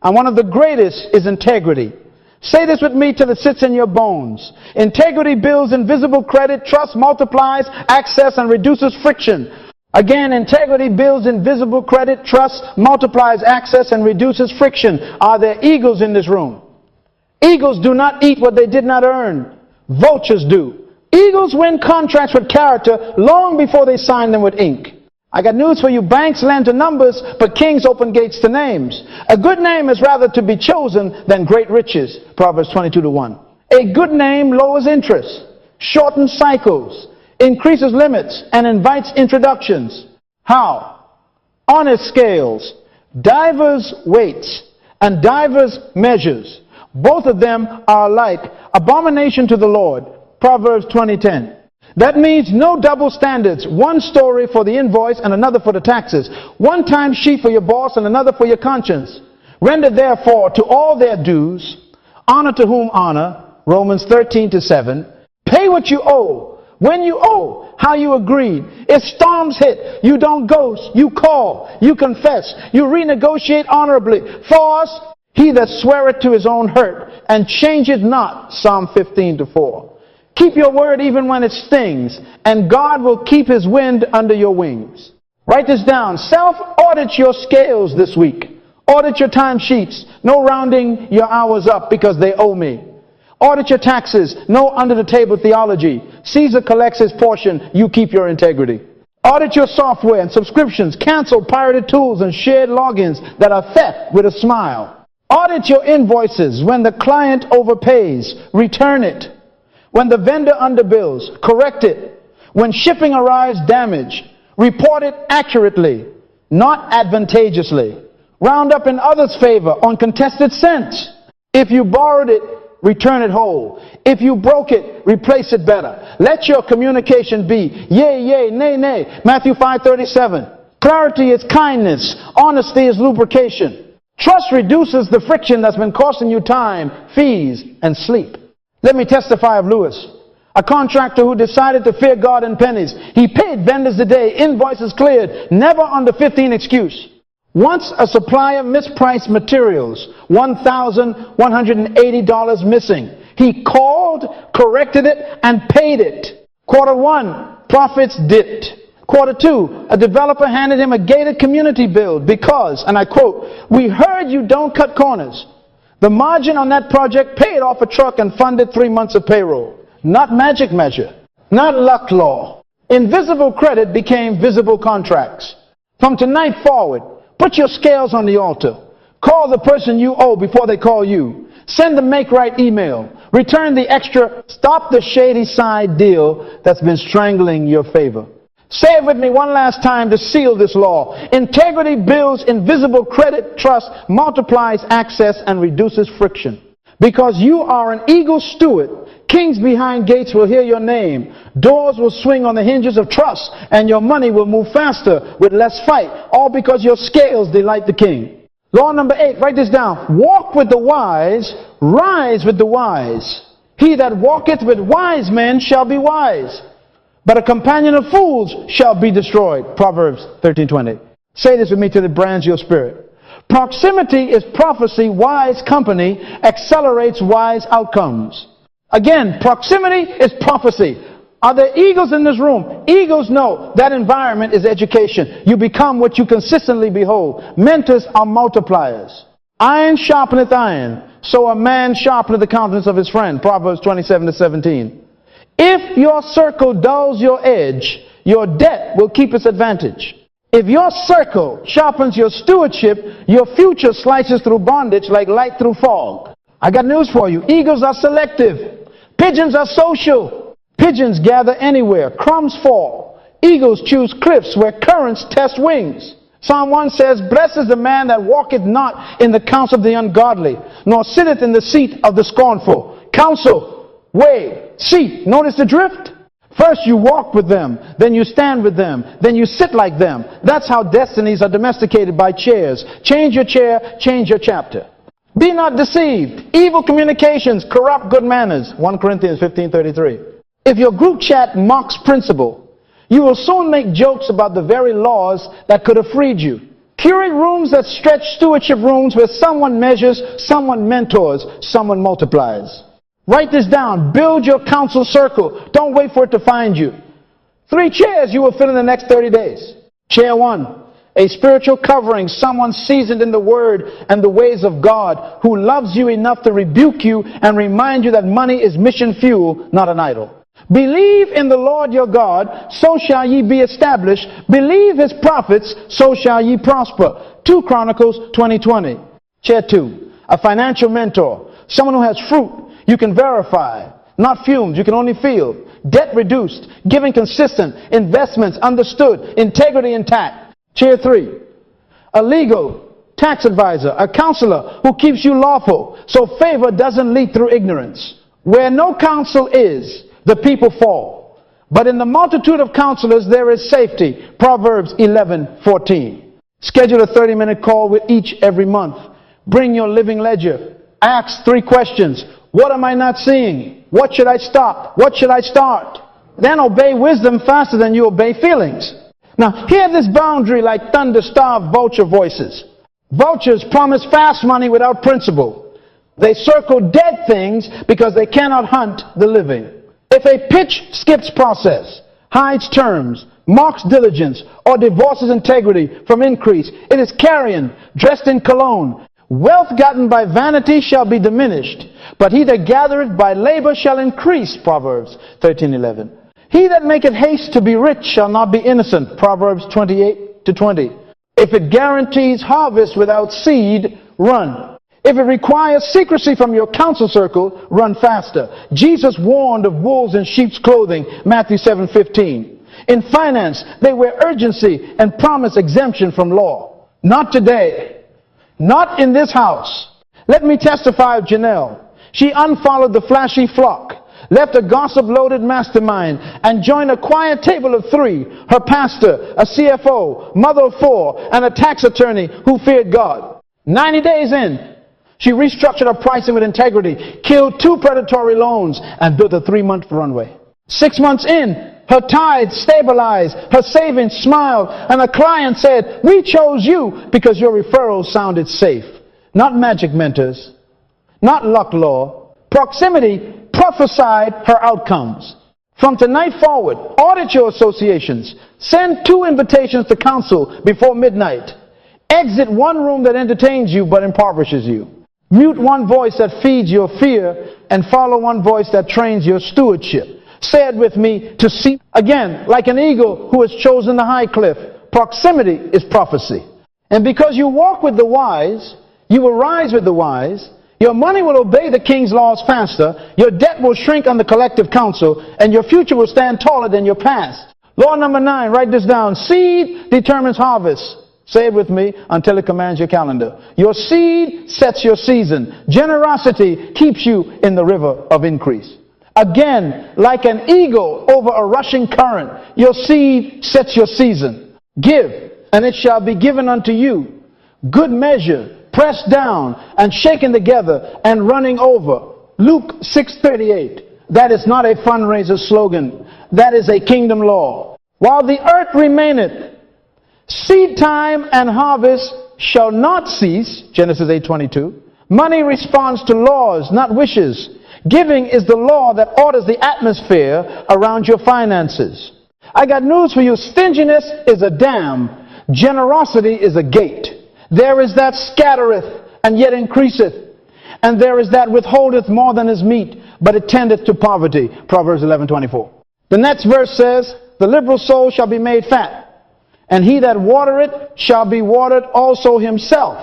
and one of the greatest is integrity. Say this with me till it sits in your bones. Integrity builds invisible credit, trust multiplies access and reduces friction. Again, integrity builds invisible credit, trust multiplies access and reduces friction. Are there eagles in this room? Eagles do not eat what they did not earn. Vultures do. Eagles win contracts with character long before they sign them with ink. I got news for you. Banks lend to numbers, but kings open gates to names. A good name is rather to be chosen than great riches. Proverbs 22:1. A good name lowers interest, shortens cycles, increases limits, and invites introductions. How? Honest scales, divers weights, and divers measures. Both of them are alike. Abomination to the Lord. Proverbs 20:10. That means no double standards. One story for the invoice and another for the taxes. One time sheet for your boss and another for your conscience. Render therefore to all their dues. Honor to whom honor. Romans 13:7. Pay what you owe. When you owe, how you agreed. If storms hit, you don't ghost. You call. You confess. You renegotiate honorably. For us, he that sweareth to his own hurt and changeth not. Psalm 15:4. Keep your word even when it stings, and God will keep his wind under your wings. Write this down. Self-audit your scales this week. Audit your timesheets. No rounding your hours up because they owe me. Audit your taxes. No under-the-table theology. Caesar collects his portion. You keep your integrity. Audit your software and subscriptions. Cancel pirated tools and shared logins that are theft with a smile. Audit your invoices. When the client overpays, return it. When the vendor underbills, correct it. When shipping arrives damaged, report it accurately, not advantageously. Round up in others' favor on contested cents. If you borrowed it, return it whole. If you broke it, replace it better. Let your communication be yea, yea, nay, nay. Matthew 5:37. Clarity is kindness. Honesty is lubrication. Trust reduces the friction that's been costing you time, fees, and sleep. Let me testify of Lewis, a contractor who decided to fear God in pennies. He paid vendors a day, invoices cleared, never under 15 excuse. Once a supplier mispriced materials, $1,180 missing. He called, corrected it, and paid it. Quarter 1, profits dipped. Quarter 2, a developer handed him a gated community build because, and I quote, "We heard you don't cut corners." The margin on that project paid off a truck and funded 3 months of payroll. Not magic measure, not luck law. Invisible credit became visible contracts. From tonight forward, put your scales on the altar. Call the person you owe before they call you. Send the make right email. Return the extra. Stop the shady side deal that's been strangling your favor. Say it with me one last time to seal this law. Integrity builds invisible credit, trust, multiplies access, and reduces friction. Because you are an eagle steward, kings behind gates will hear your name. Doors will swing on the hinges of trust, and your money will move faster with less fight, all because your scales delight the king. Law number 8, write this down. Walk with the wise, rise with the wise. He that walketh with wise men shall be wise, but a companion of fools shall be destroyed. Proverbs 13:20. Say this with me till it brands your spirit. Proximity is prophecy. Wise company accelerates wise outcomes. Again, proximity is prophecy. Are there eagles in this room? Eagles know that environment is education. You become what you consistently behold. Mentors are multipliers. Iron sharpeneth iron, so a man sharpeneth the countenance of his friend. Proverbs 27:17. If your circle dulls your edge, your debt will keep its advantage. If your circle sharpens your stewardship, your future slices through bondage like light through fog. I got news for you. Eagles are selective. Pigeons are social. Pigeons gather anywhere. Crumbs fall. Eagles choose cliffs where currents test wings. Psalm 1 says, blessed is the man that walketh not in the counsel of the ungodly, nor sitteth in the seat of the scornful. Counsel, way, seat. Notice the drift. First you walk with them, then you stand with them, then you sit like them. That's how destinies are domesticated by chairs. Change your chair, change your chapter. Be not deceived. Evil communications corrupt good manners. 1 Corinthians 15:33. If your group chat mocks principle, you will soon make jokes about the very laws that could have freed you. Curate rooms that stretch stewardship rooms where someone measures, someone mentors, someone multiplies. Write this down. Build your counsel circle. Don't wait for it to find you. 3 chairs you will fill in the next 30 days. Chair 1, a spiritual covering, someone seasoned in the Word and the ways of God, who loves you enough to rebuke you and remind you that money is mission fuel, not an idol. Believe in the Lord your God, so shall ye be established. Believe his prophets, so shall ye prosper. 2 Chronicles 20:20. Chair 2, a financial mentor, someone who has fruit you can verify, not fumes you can only feel. Debt reduced, giving consistent, investments understood, integrity intact. Chair 3, a legal tax advisor, a counselor who keeps you lawful, so favor doesn't leak through ignorance. Where no counsel is, the people fall. But in the multitude of counselors there is safety. Proverbs 11:14. Schedule a 30-minute call with each every month. Bring your living ledger. Ask 3 questions. What am I not seeing? What should I stop? What should I start? Then obey wisdom faster than you obey feelings. Now hear this boundary like thunder-starved vulture voices. Vultures promise fast money without principle. They circle dead things because they cannot hunt the living. If a pitch skips process, hides terms, mocks diligence, or divorces integrity from increase, it is carrion dressed in cologne. Wealth gotten by vanity shall be diminished, but he that gathereth by labor shall increase. Proverbs 13:11. He that maketh haste to be rich shall not be innocent. Proverbs 28:20. If it guarantees harvest without seed, run. If it requires secrecy from your counsel circle, run faster. Jesus warned of wolves in sheep's clothing, Matthew 7:15. In finance, they wear urgency and promise exemption from law. Not today. Not in this house. Let me testify of Janelle. She unfollowed the flashy flock, left a gossip-loaded mastermind, and joined a quiet table of 3, her pastor, a CFO, mother of 4, and a tax attorney who feared God. 90 days in, she restructured her pricing with integrity, killed 2 predatory loans, and built a 3-month runway. 6 months in, her tithes stabilized, her savings smiled, and a client said, we chose you because your referrals sounded safe. Not magic mentors, not luck law. Proximity prophesied her outcomes. From tonight forward, audit your associations. Send 2 invitations to counsel before midnight. Exit 1 room that entertains you but impoverishes you. Mute 1 voice that feeds your fear and follow 1 voice that trains your stewardship. Say it with me, to see. Again, like an eagle who has chosen the high cliff, proximity is prophecy. And because you walk with the wise, you will rise with the wise. Your money will obey the king's laws faster. Your debt will shrink under collective counsel, and your future will stand taller than your past. Law number 9, write this down. Seed determines harvest. Say it with me until it commands your calendar. Your seed sets your season. Generosity keeps you in the river of increase. Again, like an eagle over a rushing current, your seed sets your season. Give, and it shall be given unto you. Good measure, pressed down and shaken together and running over. Luke 6:38. That is not a fundraiser slogan. That is a kingdom law. While the earth remaineth, seed time and harvest shall not cease. Genesis 8:22. Money responds to laws, not wishes. Giving is the law that orders the atmosphere around your finances. I got news for you. Stinginess is a dam. Generosity is a gate. There is that scattereth and yet increaseth. And there is that withholdeth more than is meet, but it tendeth to poverty. Proverbs 11:24. The next verse says, the liberal soul shall be made fat, and he that watereth shall be watered also himself.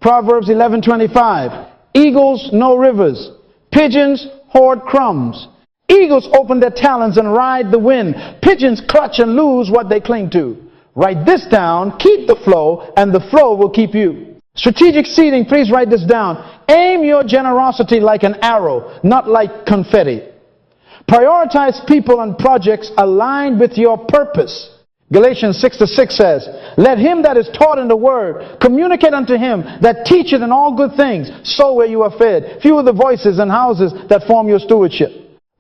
Proverbs 11:25. Eagles know rivers. Pigeons hoard crumbs. Eagles open their talons and ride the wind. Pigeons clutch and lose what they cling to. Write this down, keep the flow, and the flow will keep you. Strategic seeding, please write this down. Aim your generosity like an arrow, not like confetti. Prioritize people and projects aligned with your purpose. Galatians 6:6 says, let him that is taught in the word communicate unto him that teacheth in all good things, so where you are fed. Few are the voices and houses that form your stewardship.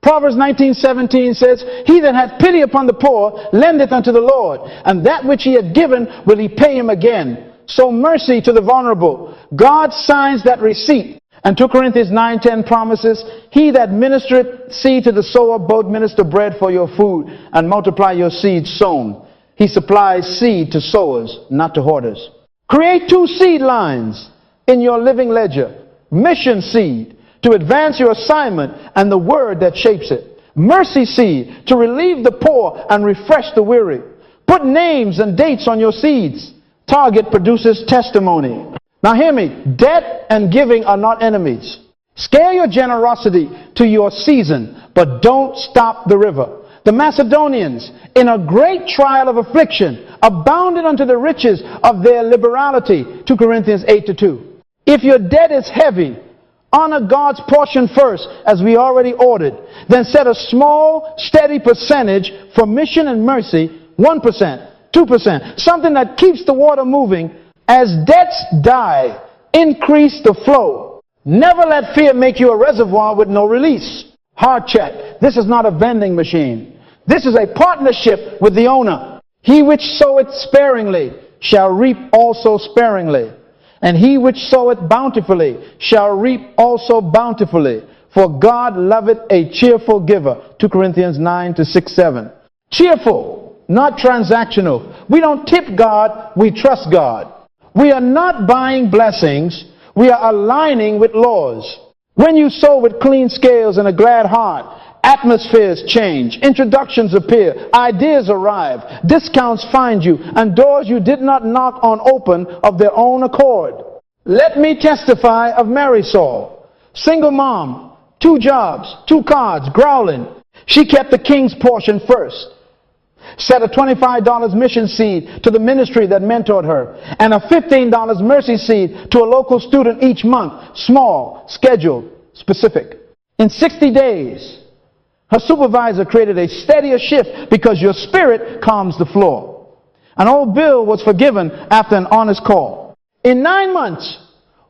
Proverbs 19:17 says, he that hath pity upon the poor lendeth unto the Lord, and that which he hath given will he pay him again. So mercy to the vulnerable. God signs that receipt. And 2 Corinthians 9:10 promises, he that ministereth seed to the sower both minister bread for your food and multiply your seed sown. He supplies seed to sowers, not to hoarders. Create 2 seed lines in your living ledger. Mission seed to advance your assignment and the word that shapes it. Mercy seed to relieve the poor and refresh the weary. Put names and dates on your seeds. Target produces testimony. Now hear me. Debt and giving are not enemies. Scale your generosity to your season, but don't stop the river. The Macedonians, in a great trial of affliction, abounded unto the riches of their liberality. 2 Corinthians 8:2. If your debt is heavy, honor God's portion first, as we already ordered. Then set a small, steady percentage for mission and mercy, 1%, 2%, something that keeps the water moving. As debts die, increase the flow. Never let fear make you a reservoir with no release. Heart check. This is not a vending machine. This is a partnership with the owner. He which soweth sparingly shall reap also sparingly. And he which soweth bountifully shall reap also bountifully. For God loveth a cheerful giver. 2 Corinthians 9:6-7. Cheerful, not transactional. We don't tip God, we trust God. We are not buying blessings, we are aligning with laws. When you sow with clean scales and a glad heart, atmospheres change, introductions appear, ideas arrive, discounts find you, and doors you did not knock on open of their own accord. Let me testify of Marisol, single mom, 2 jobs, 2 cars, growling. She kept the king's portion first. Set a $25 mission seed to the ministry that mentored her, and a $15 mercy seed to a local student each month, small, scheduled, specific. In 60 days, her supervisor created a steadier shift because your spirit calms the floor. An old bill was forgiven after an honest call. In 9 months,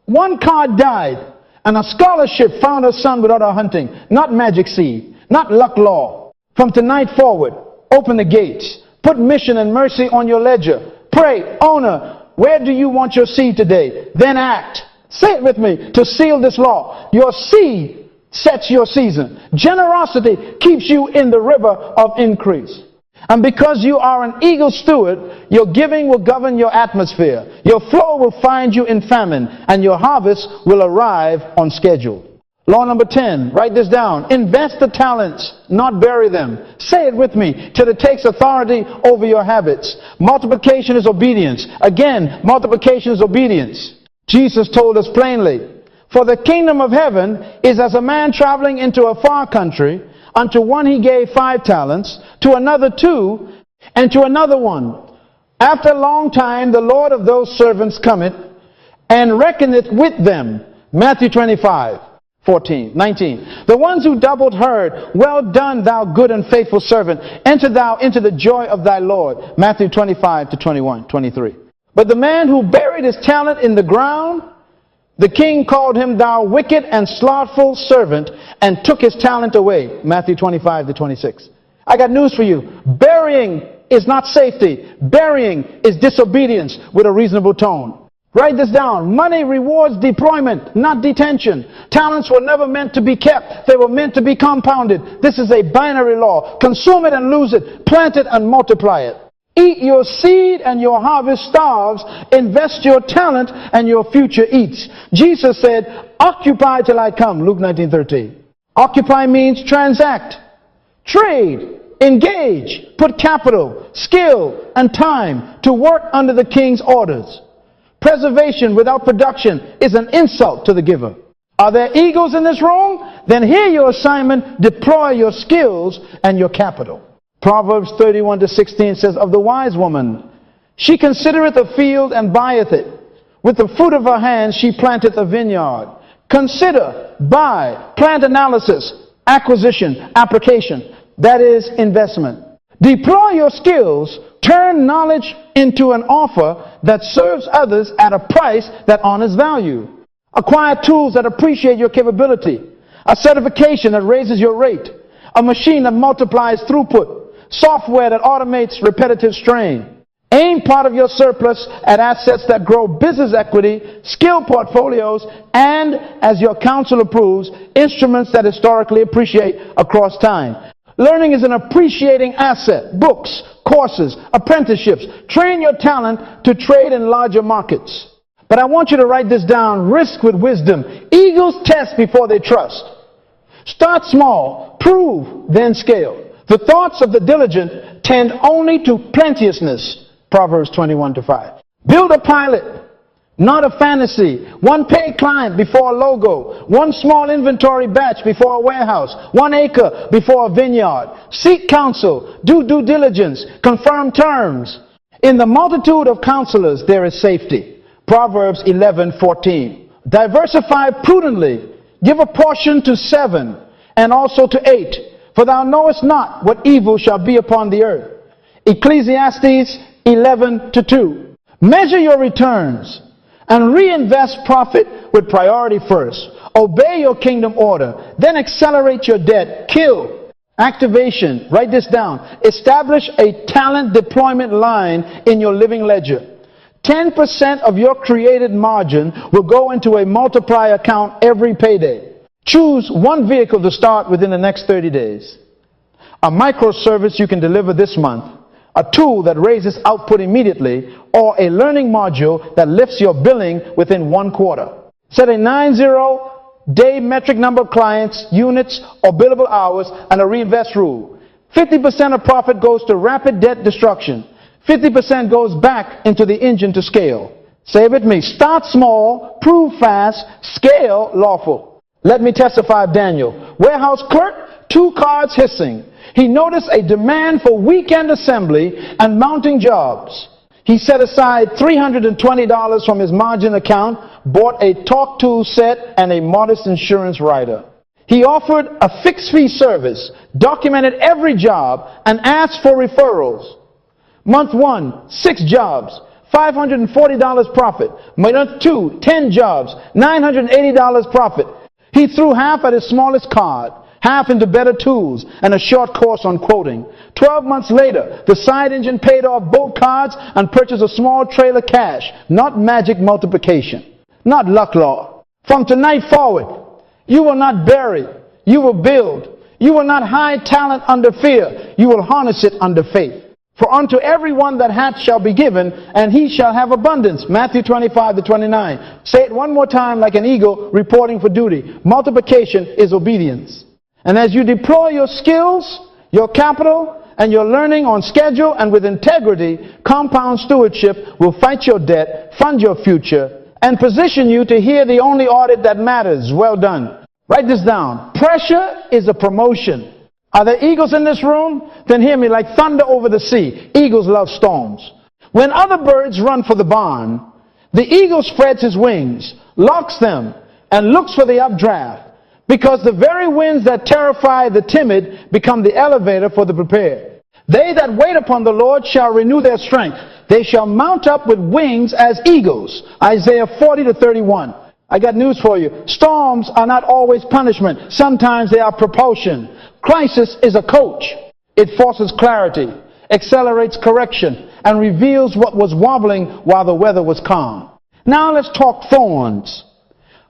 1 card died, and a scholarship found her son without her hunting. Not magic seed, not luck law. From tonight forward, open the gates. Put mission and mercy on your ledger. Pray, owner, where do you want your seed today? Then act. Say it with me to seal this law. Your seed sets your season. Generosity keeps you in the river of increase. And because you are an eagle steward, your giving will govern your atmosphere. Your flow will find you in famine, and your harvest will arrive on schedule. Law number 10, write this down. Invest the talents, not bury them. Say it with me till it takes authority over your habits. Multiplication is obedience. Again, multiplication is obedience. Jesus told us plainly, for the kingdom of heaven is as a man traveling into a far country, unto one he gave 5 talents, to another 2, and to another 1. After a long time, the Lord of those servants cometh, and reckoneth with them. Matthew 25:19. The ones who doubled heard, well done, thou good and faithful servant. Enter thou into the joy of thy Lord. Matthew 25:21-23. But the man who buried his talent in the ground, the king called him, thou wicked and slothful servant, and took his talent away. Matthew 25-26. I got news for you. Burying is not safety. Burying is disobedience with a reasonable tone. Write this down. Money rewards deployment, not detention. Talents were never meant to be kept. They were meant to be compounded. This is a binary law. Consume it and lose it. Plant it and multiply it. Eat your seed and your harvest starves. Invest your talent and your future eats. Jesus said, occupy till I come. Luke 19:13. Occupy means transact, trade, engage, put capital, skill, and time to work under the king's orders. Preservation without production is an insult to the giver. Are there eagles in this room? Then hear your assignment, deploy your skills and your capital. Proverbs 31:16 says, of the wise woman She considereth a field and buyeth it. With the fruit of her hands she planteth a vineyard. Consider, buy, plant analysis, acquisition, application. That is investment. Deploy your skills. Turn knowledge into an offer that serves others at a price that honors value. Acquire tools that appreciate your capability. A certification that raises your rate. A machine that multiplies throughput. Software that automates repetitive strain. Aim part of your surplus at assets that grow business equity, skill portfolios, and, as your counsel approves, instruments that historically appreciate across time. Learning is an appreciating asset. Books, courses, apprenticeships. Train your talent to trade in larger markets. But I want you to write this down. Risk with wisdom. Eagles test before they trust. Start small. Prove, then scale. The thoughts of the diligent tend only to plenteousness. Proverbs 21:5. Build a pilot, not a fantasy. One paid client before a logo. One small inventory batch before a warehouse. 1 acre before a vineyard. Seek counsel. Do due diligence. Confirm terms. In the multitude of counselors there is safety. Proverbs 11:14. Diversify prudently. Give a portion to 7 and also to 8. For thou knowest not what evil shall be upon the earth. Ecclesiastes 11:2. Measure your returns and reinvest profit with priority first. Obey your kingdom order, then accelerate your debt. Kill. Activation. Write this down. Establish a talent deployment line in your living ledger. 10% of your created margin will go into a multiplier account every payday. Choose one vehicle to start within the next 30 days. A microservice you can deliver this month. A tool that raises output immediately, or a learning module that lifts your billing within 1 quarter. Set a 90-day metric number of clients, units, or billable hours, and a reinvest rule. 50% of profit goes to rapid debt destruction. 50% goes back into the engine to scale. Say it with me. Start small, prove fast, scale lawful. Let me testify of Daniel. Warehouse clerk, 2 cards hissing. He noticed a demand for weekend assembly and mounting jobs. He set aside $320 from his margin account, bought a talk tool set and a modest insurance rider. He offered a fixed fee service, documented every job, and asked for referrals. Month 1, 6 jobs, $540 profit. Month 2, 10 jobs, $980 profit. He threw half at his smallest card, half into better tools, and a short course on quoting. 12 months later, the side engine paid off both cards and purchased a small trailer cash. Not magic multiplication, not luck law. From tonight forward, you will not bury, you will build. You will not hide talent under fear, you will harness it under faith. For unto everyone that hath shall be given, and he shall have abundance. Matthew 25:29. Say it one more time like an eagle reporting for duty. Multiplication is obedience. And as you deploy your skills, your capital, and your learning on schedule and with integrity, compound stewardship will fight your debt, fund your future, and position you to hear the only audit that matters. Well done. Write this down. Pressure is a promotion. Are there eagles in this room? Then hear me. Like thunder over the sea, eagles love storms. When other birds run for the barn, the eagle spreads his wings, locks them, and looks for the updraft. Because the very winds that terrify the timid become the elevator for the prepared. They that wait upon the Lord shall renew their strength. They shall mount up with wings as eagles. Isaiah 40:31. I got news for you. Storms are not always punishment. Sometimes they are propulsion. Crisis is a coach. It forces clarity, accelerates correction, and reveals what was wobbling while the weather was calm. Now let's talk thorns.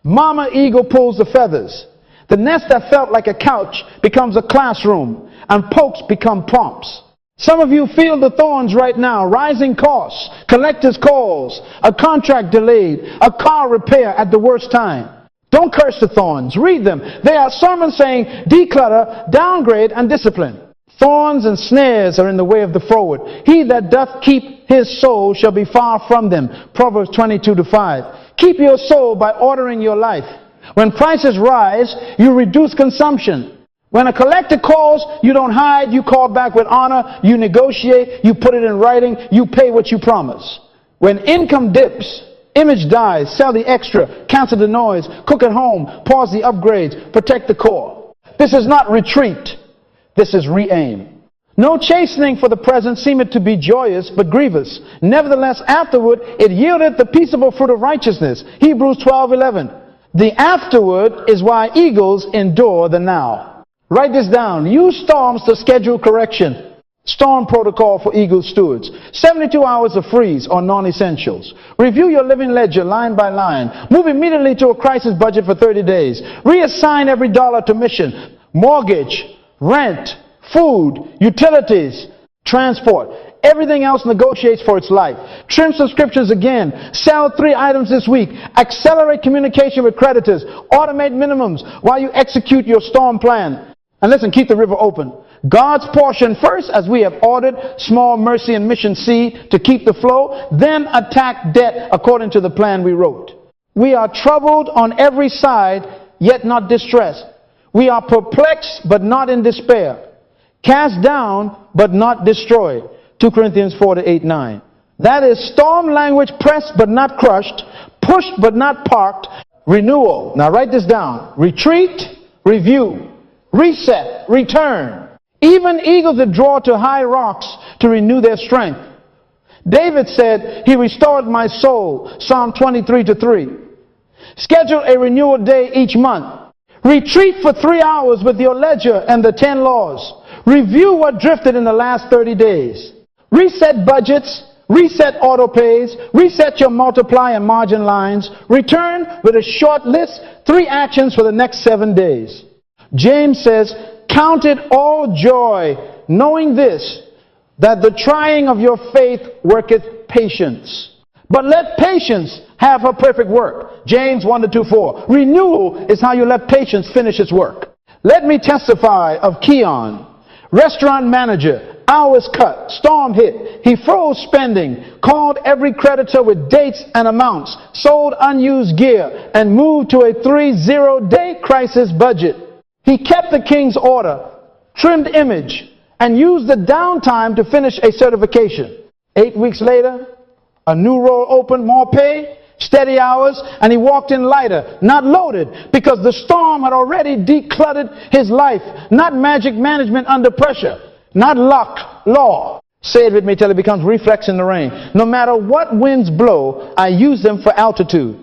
Mama eagle pulls the feathers. The nest that felt like a couch becomes a classroom, and pokes become prompts. Some of you feel the thorns right now. Rising costs, collectors' calls, a contract delayed, a car repair at the worst time. Don't curse the thorns. Read them. They are sermons saying declutter, downgrade, and discipline. Thorns and snares are in the way of the froward. He that doth keep his soul shall be far from them. Proverbs 22:5. Keep your soul by ordering your life. When prices rise, you reduce consumption. When a collector calls, you don't hide, you call back with honor, you negotiate, you put it in writing, you pay what you promise. When income dips, image dies, sell the extra, cancel the noise, cook at home, pause the upgrades, protect the core. This is not retreat, this is re-aim. No chastening for the present seemeth to be joyous, but grievous. Nevertheless, afterward it yieldeth the peaceable fruit of righteousness. Hebrews 12:11. The afterward is why eagles endure the now. Write this down. Use storms to schedule correction. Storm protocol for eagle stewards. 72 hours of freeze on non-essentials. Review your living ledger line by line. Move immediately to a crisis budget for 30 days. Reassign every dollar to mission. Mortgage, rent, food, utilities, transport. Everything else negotiates for its life. Trim subscriptions again. Sell 3 items this week. Accelerate communication with creditors. Automate minimums while you execute your storm plan. And listen, keep the river open. God's portion first, as we have ordered, small mercy and mission seed to keep the flow, then attack debt according to the plan we wrote. We are troubled on every side, yet not distressed. We are perplexed, but not in despair. Cast down, but not destroyed. 2 Corinthians 4:8-9. That is storm language, pressed but not crushed, pushed but not parked, renewal. Now write this down. Retreat, review, reset, return. Even eagles that draw to high rocks to renew their strength. David said, he restored my soul, Psalm 23:3. Schedule a renewal day each month. Retreat for 3 hours with your ledger and the 10 laws. Review what drifted in the last 30 days. Reset budgets, reset auto pays, reset your multiply and margin lines. Return with a short list, 3 actions for the next 7 days. James says, count it all joy, knowing this, that the trying of your faith worketh patience. But let patience have her perfect work. James 1:2-4. Renewal is how you let patience finish its work. Let me testify of Keon, restaurant manager, hours cut, storm hit. He froze spending, called every creditor with dates and amounts, sold unused gear, and moved to a 30-day crisis budget. He kept the king's order, trimmed image, and used the downtime to finish a certification. 8 weeks later, a new role opened, more pay, steady hours, and he walked in lighter, not loaded, because the storm had already decluttered his life. Not magic management under pressure, not luck, law. Say it with me till it becomes reflex in the rain. No matter what winds blow, I use them for altitude.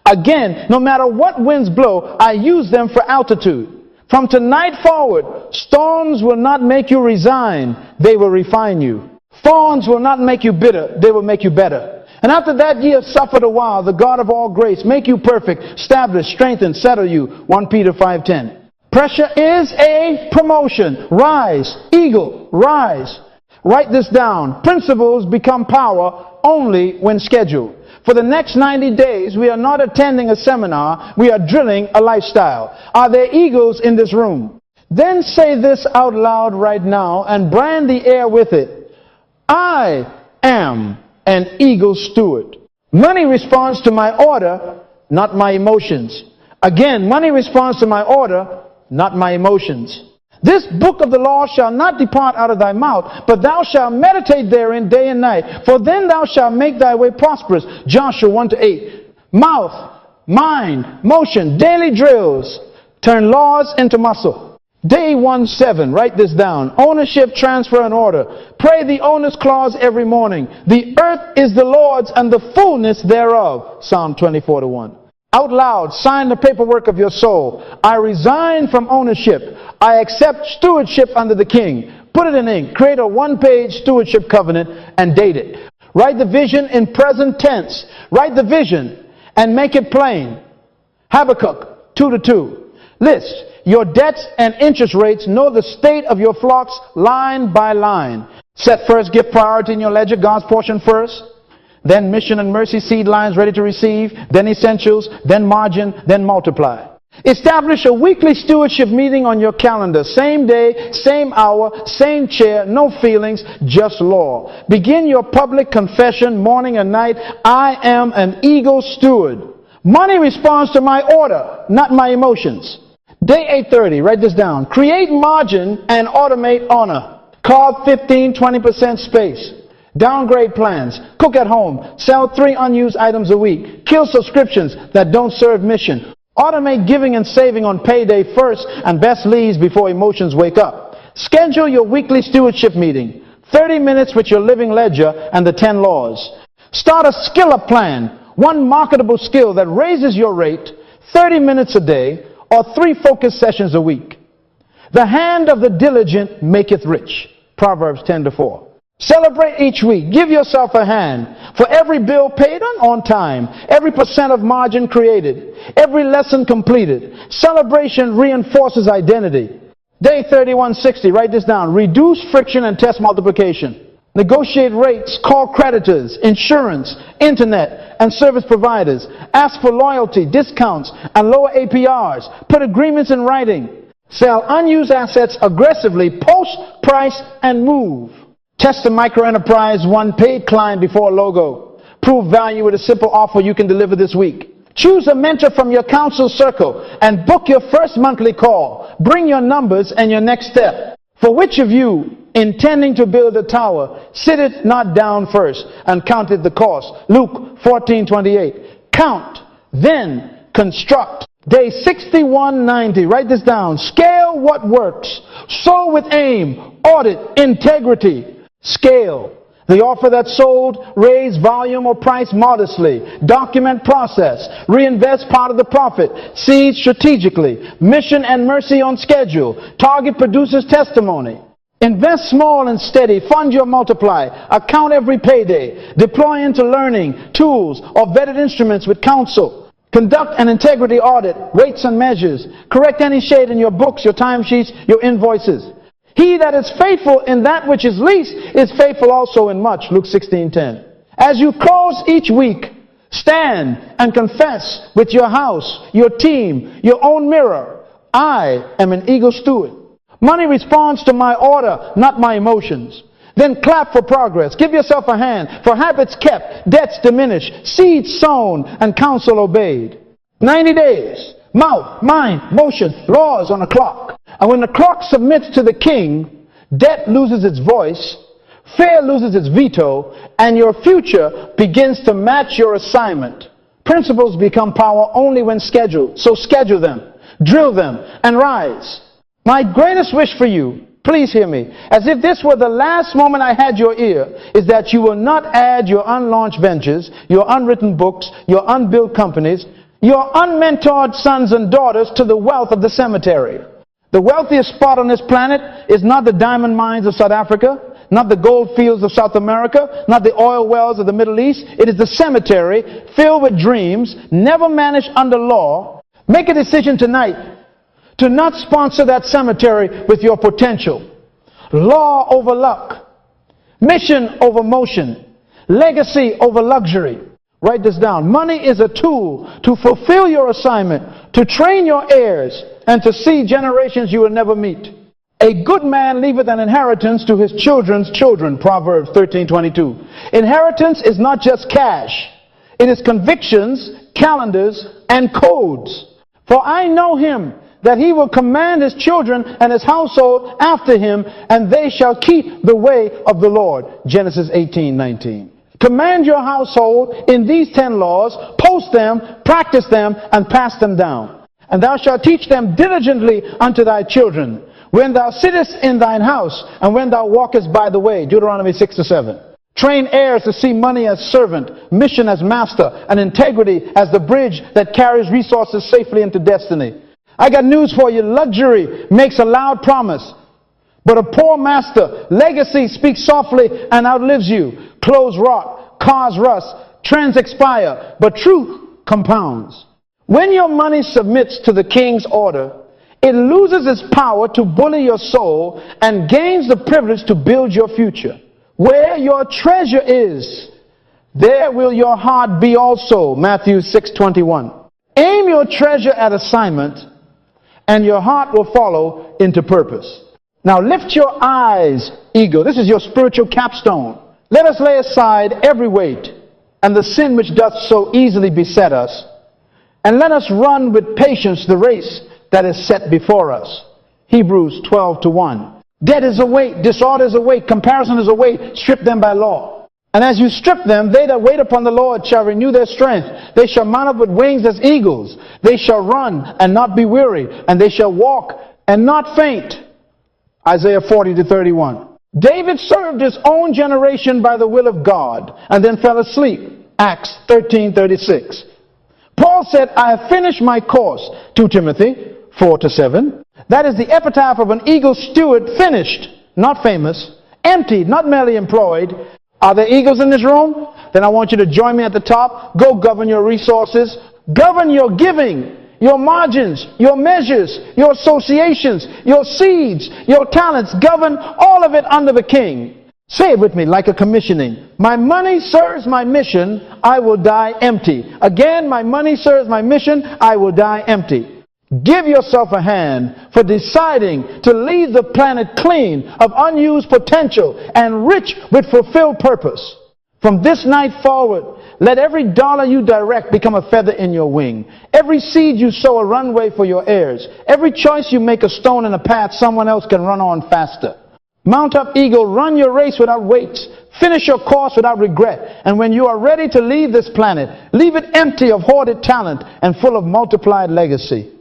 Again, no matter what winds blow, I use them for altitude. From tonight forward, storms will not make you resign, they will refine you. Thorns will not make you bitter, they will make you better. And after that ye have suffered a while, the God of all grace make you perfect, establish, strengthen, settle you. 1 Peter 5:10. Pressure is a promotion. Rise, eagle, rise. Write this down. Principles become power only when scheduled. For the next 90 days, we are not attending a seminar, we are drilling a lifestyle. Are there eagles in this room? Then say this out loud right now and brand the air with it. I am an eagle steward. Money responds to my order, not my emotions. Again, money responds to my order, not my emotions. This book of the law shall not depart out of thy mouth, but thou shalt meditate therein day and night. For then thou shalt make thy way prosperous. Joshua 1-8. Mouth, mind, motion, daily drills. Turn laws into muscle. Day 1-7. Write this down. Ownership, transfer, and order. Pray the owner's clause every morning. The earth is the Lord's and the fullness thereof. Psalm 24:1. Out loud, sign the paperwork of your soul. I resign from ownership. I accept stewardship under the king. Put it in ink. Create a 1-page stewardship covenant and date it. Write the vision in present tense. Write the vision and make it plain. Habakkuk 2:2. List your debts and interest rates. Know the state of your flocks line by line. Set first, give priority in your ledger, God's portion first. Then mission and mercy seed lines ready to receive, then essentials, then margin, then multiply. Establish a weekly stewardship meeting on your calendar. Same day, same hour, same chair, no feelings, just law. Begin your public confession morning and night. I am an eagle steward. Money responds to my order, not my emotions. Day 830, write this down. Create margin and automate honor. Carve 15-20% space. Downgrade plans. Cook at home. Sell 3 unused items a week. Kill subscriptions that don't serve mission. Automate giving and saving on payday first and best leaves before emotions wake up. Schedule your weekly stewardship meeting. 30 minutes with your living ledger and the 10 laws. Start a skill-up plan. 1 marketable skill that raises your rate 30 minutes a day or 3 focus sessions a week. The hand of the diligent maketh rich. Proverbs 10:4. Celebrate each week. Give yourself a hand. For every bill paid on time, every % of margin created, every lesson completed. Celebration reinforces identity. Day 3160, write this down. Reduce friction and test multiplication. Negotiate rates, call creditors, insurance, internet, and service providers. Ask for loyalty, discounts, and lower APRs. Put agreements in writing. Sell unused assets aggressively, post, price, and move. Test a microenterprise 1 paid client before a logo. Prove value with a simple offer you can deliver this week. Choose a mentor from your counsel circle and book your first monthly call. Bring your numbers and your next step. For which of you, intending to build a tower, sitteth not down first and counteth the cost? Luke 14:28. Count, then construct. Day 6190, write this down. Scale what works. Sow with aim. Audit integrity. Scale. The offer that sold, raise volume or price modestly. Document process. Reinvest part of the profit. Seed strategically. Mission and mercy on schedule. Target produces testimony. Invest small and steady. Fund your multiply. Account every payday. Deploy into learning, tools, or vetted instruments with counsel. Conduct an integrity audit. Weights and measures. Correct any shade in your books, your timesheets, your invoices. He that is faithful in that which is least is faithful also in much. Luke 16:10. As you close each week, stand and confess with your house, your team, your own mirror. I am an eagle steward. Money responds to my order, not my emotions. Then clap for progress. Give yourself a hand for habits kept, debts diminished, seeds sown, and counsel obeyed. 90 days. Mouth, mind, motion, laws on a clock. And when the clock submits to the king, debt loses its voice, fear loses its veto, and your future begins to match your assignment. Principles become power only when scheduled. So schedule them, drill them, and rise. My greatest wish for you, please hear me, as if this were the last moment I had your ear, is that you will not add your unlaunched ventures, your unwritten books, your unbuilt companies, your unmentored sons and daughters to the wealth of the cemetery. The wealthiest spot on this planet is not the diamond mines of South Africa, not the gold fields of South America, not the oil wells of the Middle East. It is the cemetery filled with dreams, never managed under law. Make a decision tonight to not sponsor that cemetery with your potential. Law over luck. Mission over motion. Legacy over luxury. Write this down. Money is a tool to fulfill your assignment, to train your heirs, and to see generations you will never meet. A good man leaveth an inheritance to his children's children. Proverbs 13:22. Inheritance is not just cash. It is convictions, calendars, and codes. For I know him, that he will command his children and his household after him, and they shall keep the way of the Lord. Genesis 18:19. Command your household in these 10 laws, post them, practice them, and pass them down. And thou shalt teach them diligently unto thy children, when thou sittest in thine house, and when thou walkest by the way. Deuteronomy 6-7. Train heirs to see money as servant, mission as master, and integrity as the bridge that carries resources safely into destiny. I got news for you. Luxury makes a loud promise, but a poor master, legacy, speaks softly and outlives you. Clothes rot, cars rust, trends expire, but truth compounds. When your money submits to the king's order, it loses its power to bully your soul and gains the privilege to build your future. Where your treasure is, there will your heart be also. Matthew 6:21. Aim your treasure at assignment, and your heart will follow into purpose. Now lift your eyes, ego. This is your spiritual capstone. Let us lay aside every weight and the sin which doth so easily beset us, and let us run with patience the race that is set before us. Hebrews 12:1. Debt is a weight, disorder is a weight, comparison is a weight. Strip them by law. And as you strip them, they that wait upon the Lord shall renew their strength. They shall mount up with wings as eagles. They shall run and not be weary, and they shall walk and not faint. Isaiah 40:31. David served his own generation by the will of God and then fell asleep. Acts 13:36. Paul said, I have finished my course. 2 Timothy 4:7. That is the epitaph of an eagle steward, finished, not famous, emptied, not merely employed. Are there eagles in this room? Then I want you to join me at the top. Go govern your resources. Govern your giving, your margins, your measures, your associations, your seeds, your talents. Govern all of it under the king. Say it with me like a commissioning. My money serves my mission, I will die empty. Again, my money serves my mission, I will die empty. Give yourself a hand for deciding to leave the planet clean of unused potential and rich with fulfilled purpose. From this night forward, let every dollar you direct become a feather in your wing. Every seed you sow a runway for your heirs. Every choice you make a stone in a path someone else can run on faster. Mount up, eagle, run your race without weights. Finish your course without regret. And when you are ready to leave this planet, leave it empty of hoarded talent and full of multiplied legacy.